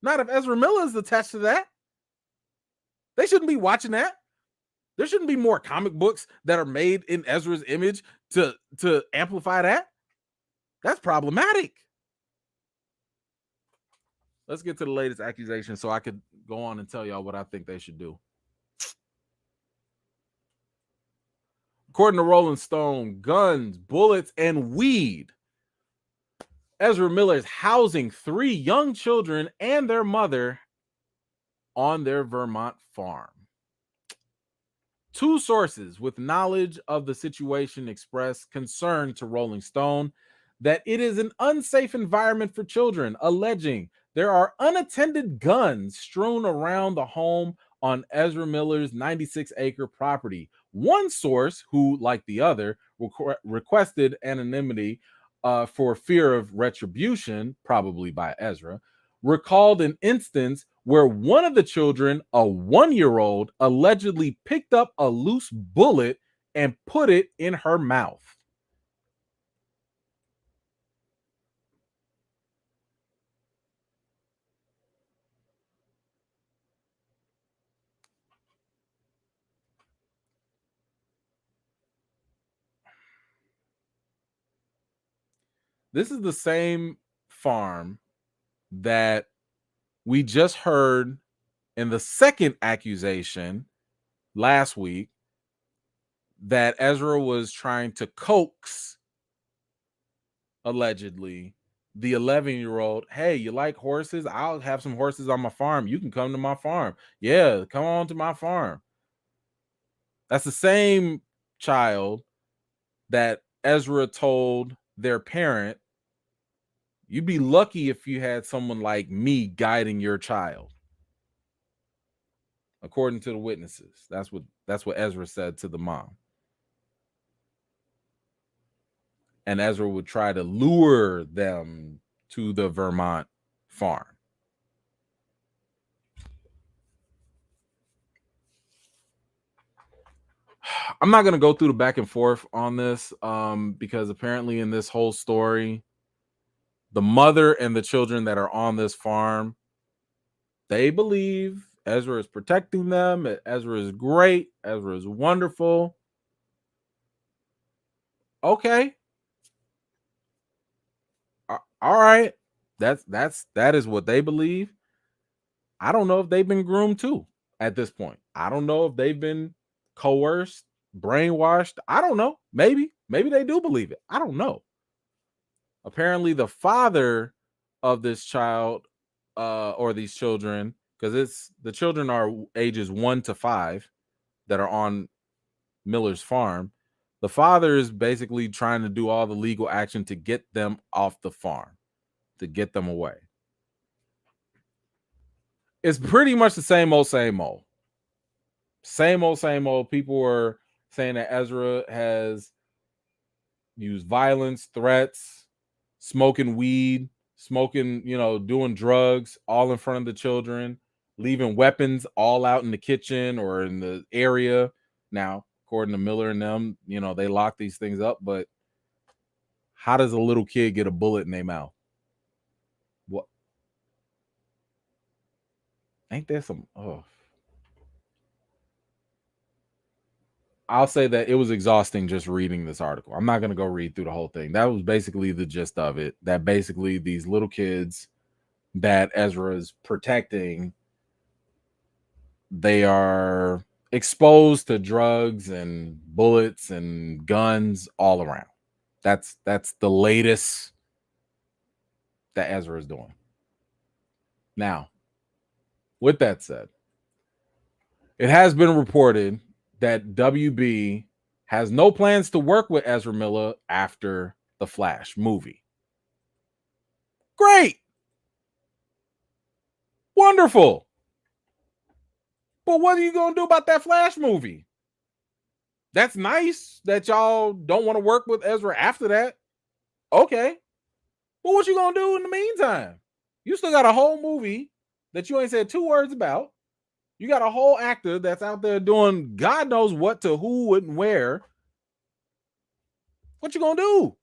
Not if Ezra Miller is attached to that. They shouldn't be watching that. There shouldn't be more comic books that are made in Ezra's image to amplify that. That's problematic. Let's get to the latest accusation so I could go on and tell y'all what I think they should do. According to Rolling Stone, guns, bullets, and weed. Ezra Miller is housing 3 young children and their mother on their Vermont farm. 2 sources with knowledge of the situation expressed concern to Rolling Stone that it is an unsafe environment for children, alleging there are unattended guns strewn around the home on Ezra Miller's 96-acre property. One source, who, like the other, requested anonymity for fear of retribution, probably by Ezra, recalled an instance where one of the children, a 1-year-old, allegedly picked up a loose bullet and put it in her mouth. This is the same farm that we just heard in the second accusation last week that Ezra was trying to coax, allegedly, the 11-year-old. Hey, you like horses? I'll have some horses on my farm. You can come to my farm. Yeah, come on to my farm. That's the same child that Ezra told their parent, you'd be lucky if you had someone like me guiding your child. According to the witnesses, that's what Ezra said to the mom. And Ezra would try to lure them to the Vermont farm. I'm not going to go through the back and forth on this because apparently in this whole story, the mother and the children that are on this farm, they believe Ezra is protecting them. Ezra is great. Ezra is wonderful. Okay. All right. That is what they believe. I don't know if they've been groomed too at this point. I don't know if they've been coerced brainwashed. I don't know. Maybe they do believe it. I don't know. Apparently, the father of this child or these children, because the children are ages 1 to 5 that are on Miller's farm. The father is basically trying to do all the legal action to get them off the farm, to get them away. It's pretty much the same old, same old. Same old, same old. People were saying that Ezra has used violence, threats, smoking weed, doing drugs all in front of the children, leaving weapons all out in the kitchen or in the area. Now, according to Miller and them, they lock these things up, but how does a little kid get a bullet in their mouth? What? Ain't there some? Oh, I'll say that it was exhausting just reading this article. I'm not going to go read through the whole thing. That was basically the gist of it. That basically these little kids that Ezra is protecting, they are exposed to drugs and bullets and guns all around. That's the latest that Ezra is doing. Now, with that said, it has been reported that WB has no plans to work with Ezra Miller after the Flash movie. Great. Wonderful. But what are you going to do about that Flash movie? That's nice that y'all don't want to work with Ezra after that. Okay. But what you going to do in the meantime? You still got a whole movie that you ain't said 2 words about. You got a whole actor that's out there doing God knows what to who and where. What you going to do?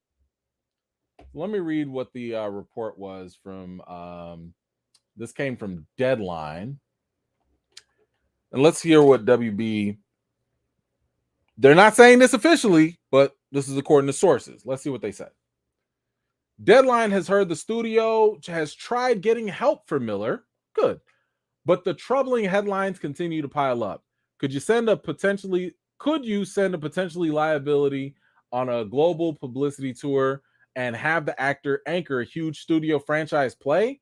Let me read what the report was from. This came from Deadline. And let's hear what WB. They're not saying this officially, but this is according to sources. Let's see what they said. Deadline has heard the studio has tried getting help for Miller. Good. But the troubling headlines continue to pile up. Could you send a potentially liability on a global publicity tour and have the actor anchor a huge studio franchise play?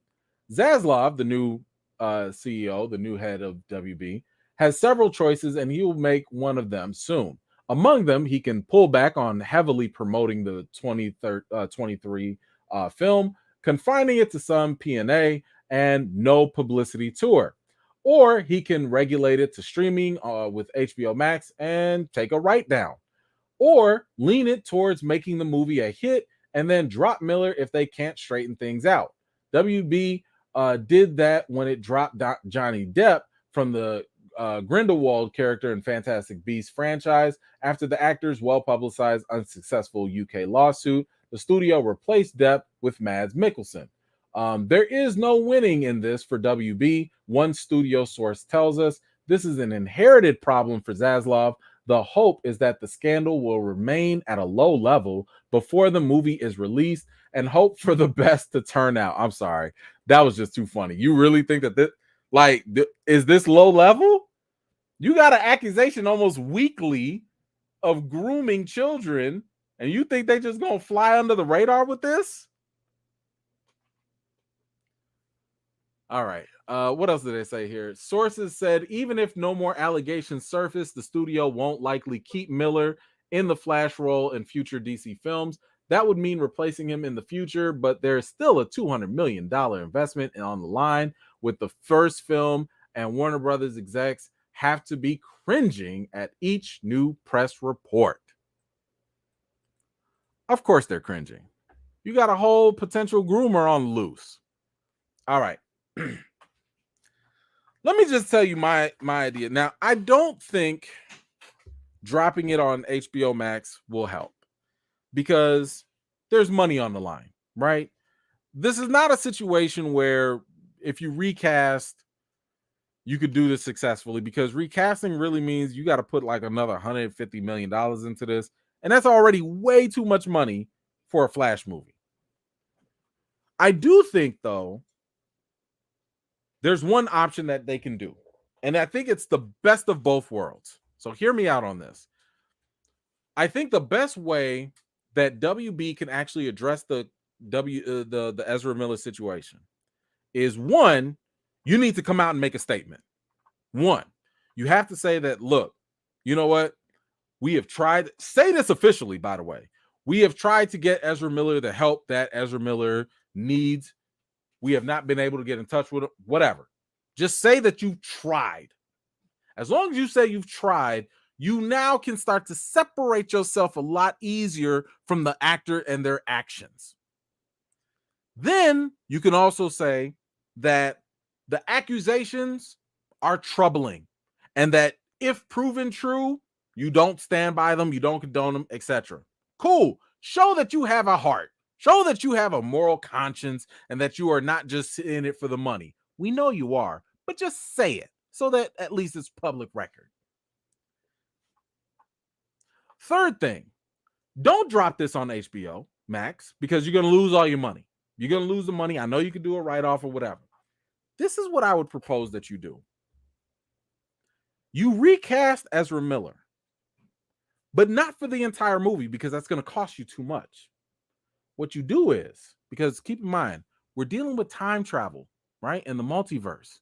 Zaslav, the new CEO, the new head of WB, has several choices and he will make one of them soon. Among them, he can pull back on heavily promoting the 2023 film, confining it to some P&A and no publicity tour. Or he can regulate it to streaming with HBO Max and take a write down. Or lean it towards making the movie a hit and then drop Miller if they can't straighten things out. WB did that when it dropped Johnny Depp from the Grindelwald character in Fantastic Beasts franchise after the actor's well-publicized unsuccessful UK lawsuit. The studio replaced Depp with Mads Mikkelsen. There is no winning in this for WB. One studio source tells us this is an inherited problem for Zaslav. The hope is that the scandal will remain at a low level before the movie is released and hope for the best to turn out. I'm sorry. That was just too funny. You really think that is this low level? You got an accusation almost weekly of grooming children, and you think they just gonna fly under the radar with this? All right. What else did they say here? Sources said even if no more allegations surface, the studio won't likely keep Miller in the Flash role in future DC films. That would mean replacing him in the future, but there's still a $200 million investment on the line with the first film, and Warner Brothers execs have to be cringing at each new press report. Of course they're cringing. You got a whole potential groomer on the loose. All right. Let me just tell you my idea. Now, I don't think dropping it on HBO Max will help because there's money on the line, right? This is not a situation where if you recast, you could do this successfully, because recasting really means you got to put like another $150 million into this. And that's already way too much money for a Flash movie. I do think, though, there's one option that they can do. And I think it's the best of both worlds. So hear me out on this. I think the best way that WB can actually address the Ezra Miller situation is, one, you need to come out and make a statement. One, you have to say that, look, you know what? We have tried, say this officially, by the way. We have tried to get Ezra Miller the help that Ezra Miller needs. We have not been able to get in touch with him, whatever. Just say that you've tried. As long as you say you've tried, you now can start to separate yourself a lot easier from the actor and their actions. Then you can also say that the accusations are troubling and that if proven true, you don't stand by them, you don't condone them, etc. Cool. Show that you have a heart. Show that you have a moral conscience and that you are not just in it for the money. We know you are, but just say it so that at least it's public record. Third thing, don't drop this on HBO Max because you're going to lose all your money. You're going to lose the money. I know you can do a write-off or whatever. This is what I would propose that you do. You recast Ezra Miller, but not for the entire movie because that's going to cost you too much. What you do is, because keep in mind, we're dealing with time travel, right? In the multiverse.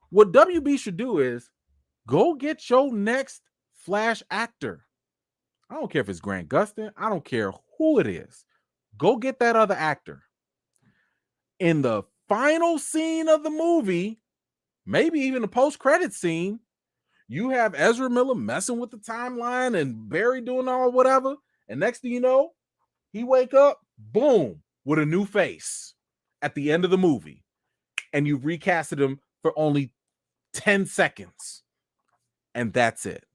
What WB should do is go get your next Flash actor. I don't care if it's Grant Gustin. I don't care who it is. Go get that other actor. In the final scene of the movie, maybe even the post-credit scene, you have Ezra Miller messing with the timeline and Barry doing all whatever. And next thing you know, he wake up, boom, with a new face at the end of the movie. And you recasted him for only 10 seconds. And that's it.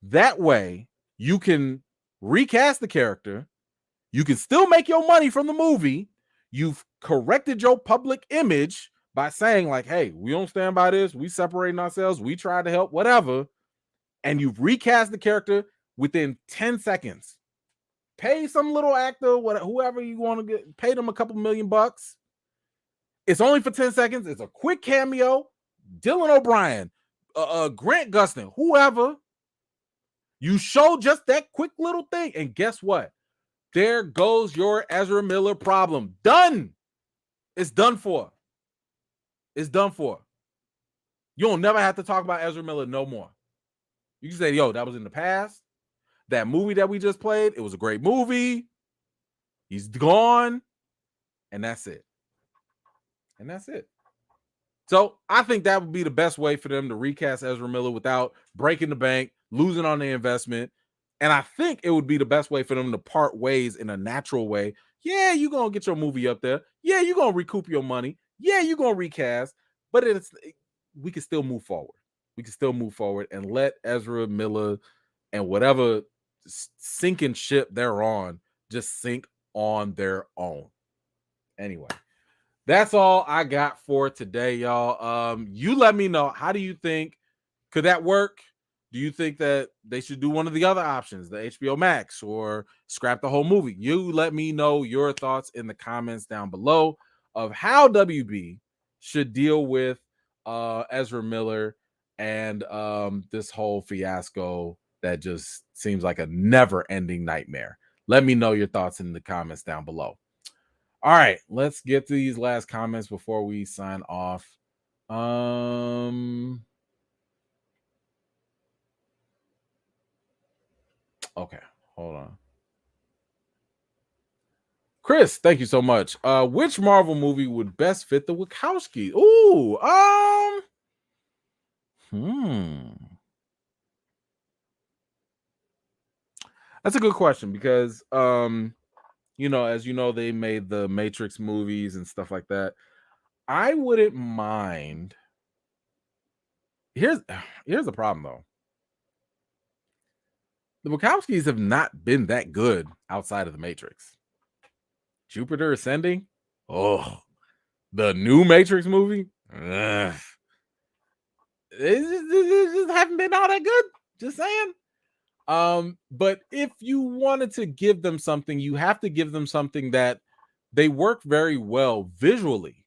That way, you can recast the character. You can still make your money from the movie. You've corrected your public image by saying, like, hey, we don't stand by this. We separating ourselves. We tried to help, whatever. And you've recast the character within 10 seconds. Pay some little actor, whoever you want to get, pay them a couple $1,000,000. It's only for 10 seconds. It's a quick cameo. Dylan O'Brien, Grant Gustin, whoever. You show just that quick little thing. And guess what? There goes your Ezra Miller problem. Done. It's done for. It's done for. You'll never have to talk about Ezra Miller no more. You can say, yo, that was in the past. That movie that we just played, it was a great movie. He's gone. And that's it. And that's it. So I think that would be the best way for them to recast Ezra Miller without breaking the bank, losing on the investment. And I think it would be the best way for them to part ways in a natural way. Yeah, you're going to get your movie up there. Yeah, you're going to recoup your money. Yeah, you're going to recast. But we can still move forward. We can still move forward and let Ezra Miller and whatever sinking ship they're on just sink on their own. Anyway, that's all I got for today, y'all. You let me know. How do you think? Could that work? Do you think that they should do one of the other options, the HBO Max, or scrap the whole movie? You let me know your thoughts in the comments down below of how WB should deal with Ezra Miller and this whole fiasco that just seems like a never-ending nightmare. Let me know your thoughts in the comments down below. All right, let's get to these last comments before we sign off. Okay, hold on. Chris, thank you so much. Which Marvel movie would best fit the Wachowskis? Ooh, That's a good question because you know, as you know, they made the Matrix movies and stuff like that. I wouldn't mind. Here's the problem though. The Wachowskis have not been that good outside of the Matrix. Jupiter Ascending? Oh, the new Matrix movie? It just haven't been all that good. Just saying. But if you wanted to give them something, you have to give them something that they work very well visually.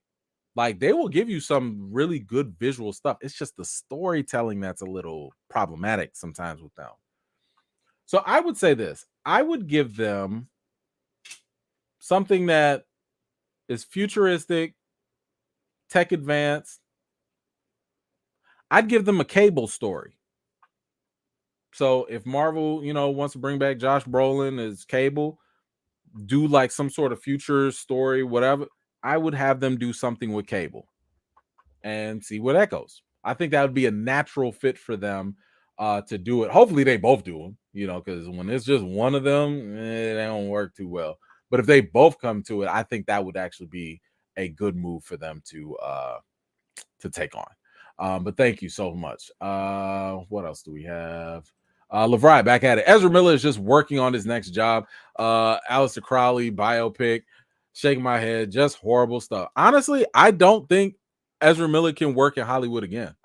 Like they will give you some really good visual stuff. It's just the storytelling that's a little problematic sometimes with them. So I would say this. I would give them something that is futuristic, tech advanced. I'd give them a Cable story. So if Marvel, wants to bring back Josh Brolin as Cable, do like some sort of future story, whatever, I would have them do something with Cable and see where that goes. I think that would be a natural fit for them to do it. Hopefully they both do them, because when it's just one of them, they don't work too well. But if they both come to it, I think that would actually be a good move for them to take on. But thank you so much. What else do we have? LeVry back at it. Ezra Miller is just working on his next job. Aleister Crowley biopic. Shaking my head. Just horrible stuff. Honestly, I don't think Ezra Miller can work in Hollywood again.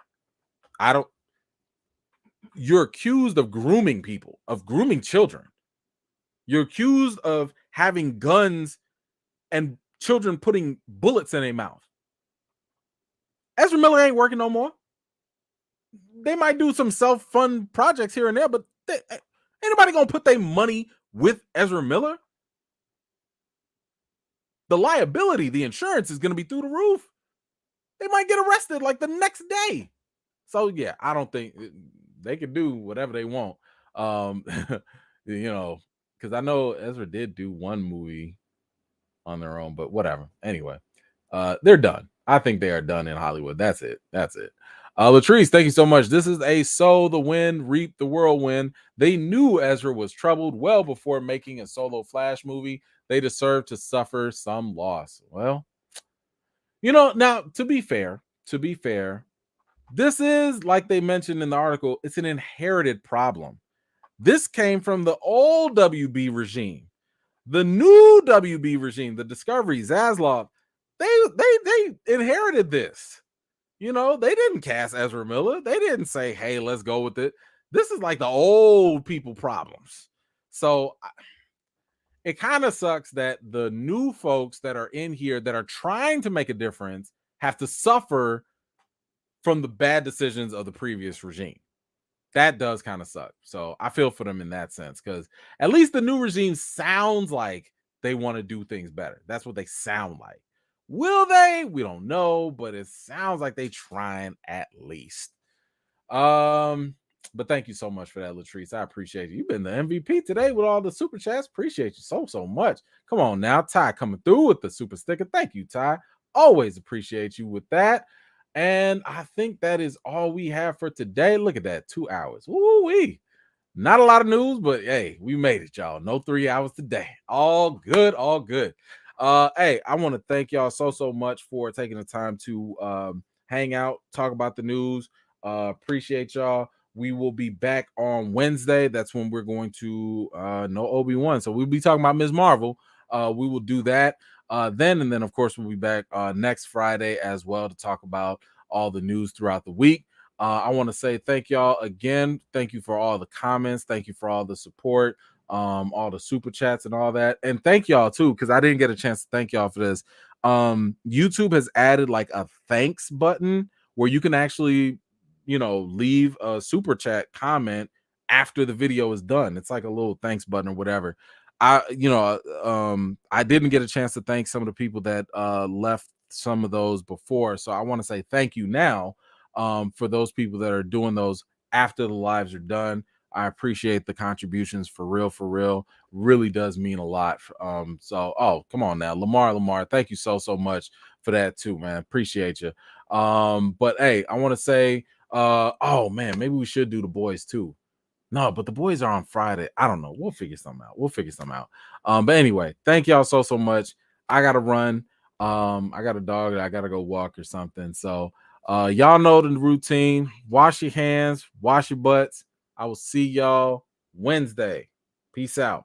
You're accused of grooming people, of grooming children. You're accused of having guns and children putting bullets in their mouth. Ezra Miller ain't working no more. They might do some self-fund projects here and there, but anybody gonna put their money with Ezra Miller? The liability, the insurance is gonna be through the roof. They might get arrested like the next day. So yeah, I don't think they can do whatever they want. Because I know Ezra did do one movie on their own, but whatever. Anyway, they're done. I think they are done in Hollywood. That's it. Latrice, thank you so much. This is a sow the wind, reap the whirlwind. They knew Ezra was troubled well before making a solo Flash movie. They deserve to suffer some loss. Well, now to be fair, this is, like they mentioned in the article, it's an inherited problem. This came from the old WB regime. The new WB regime, the Discovery, Zaslav, they inherited this. They didn't cast Ezra Miller. They didn't say, hey, let's go with it. This is like the old people problems. So it kind of sucks that the new folks that are in here that are trying to make a difference have to suffer from the bad decisions of the previous regime. That does kind of suck. So I feel for them in that sense, because at least the new regime sounds like they want to do things better. That's what they sound like. Will they? We don't know, but it sounds like they trying at least. But thank you so much for that, Latrice. I appreciate you. You've been the MVP today with all the super chats. Appreciate you so much. Come on now, Ty coming through with the super sticker. Thank you, Ty. Always appreciate you with that. And I think that is all we have for today. Look at that, 2 hours. Woo-wee. Not a lot of news, but hey, we made it, y'all. No 3 hours today. All good, all good. Hey, I want to thank y'all so much for taking the time to hang out, talk about the news. Appreciate y'all. We will be back on Wednesday. That's when we're going to no Obi-Wan. So we'll be talking about Ms. Marvel. We will do that. Then of course we'll be back next Friday as well to talk about all the news throughout the week. I want to say thank y'all again. Thank you for all the comments. Thank you for all the support, all the super chats and all that. And thank y'all too, because I didn't get a chance to thank y'all for this. YouTube has added like a thanks button where you can actually, leave a super chat comment after the video is done. It's like a little thanks button or whatever. I didn't get a chance to thank some of the people that left some of those before. So I want to say thank you now for those people that are doing those after the lives are done. I appreciate the contributions for real. Really does mean a lot. So come on now, Lamar, thank you so much for that too, man. Appreciate you. But hey, I want to say, maybe we should do the boys too. No, but the boys are on Friday. I don't know. We'll figure something out. But anyway, thank y'all so much. I gotta run. I got a dog that I gotta go walk or something. So y'all know the routine. Wash your hands, wash your butts. I will see y'all Wednesday. Peace out.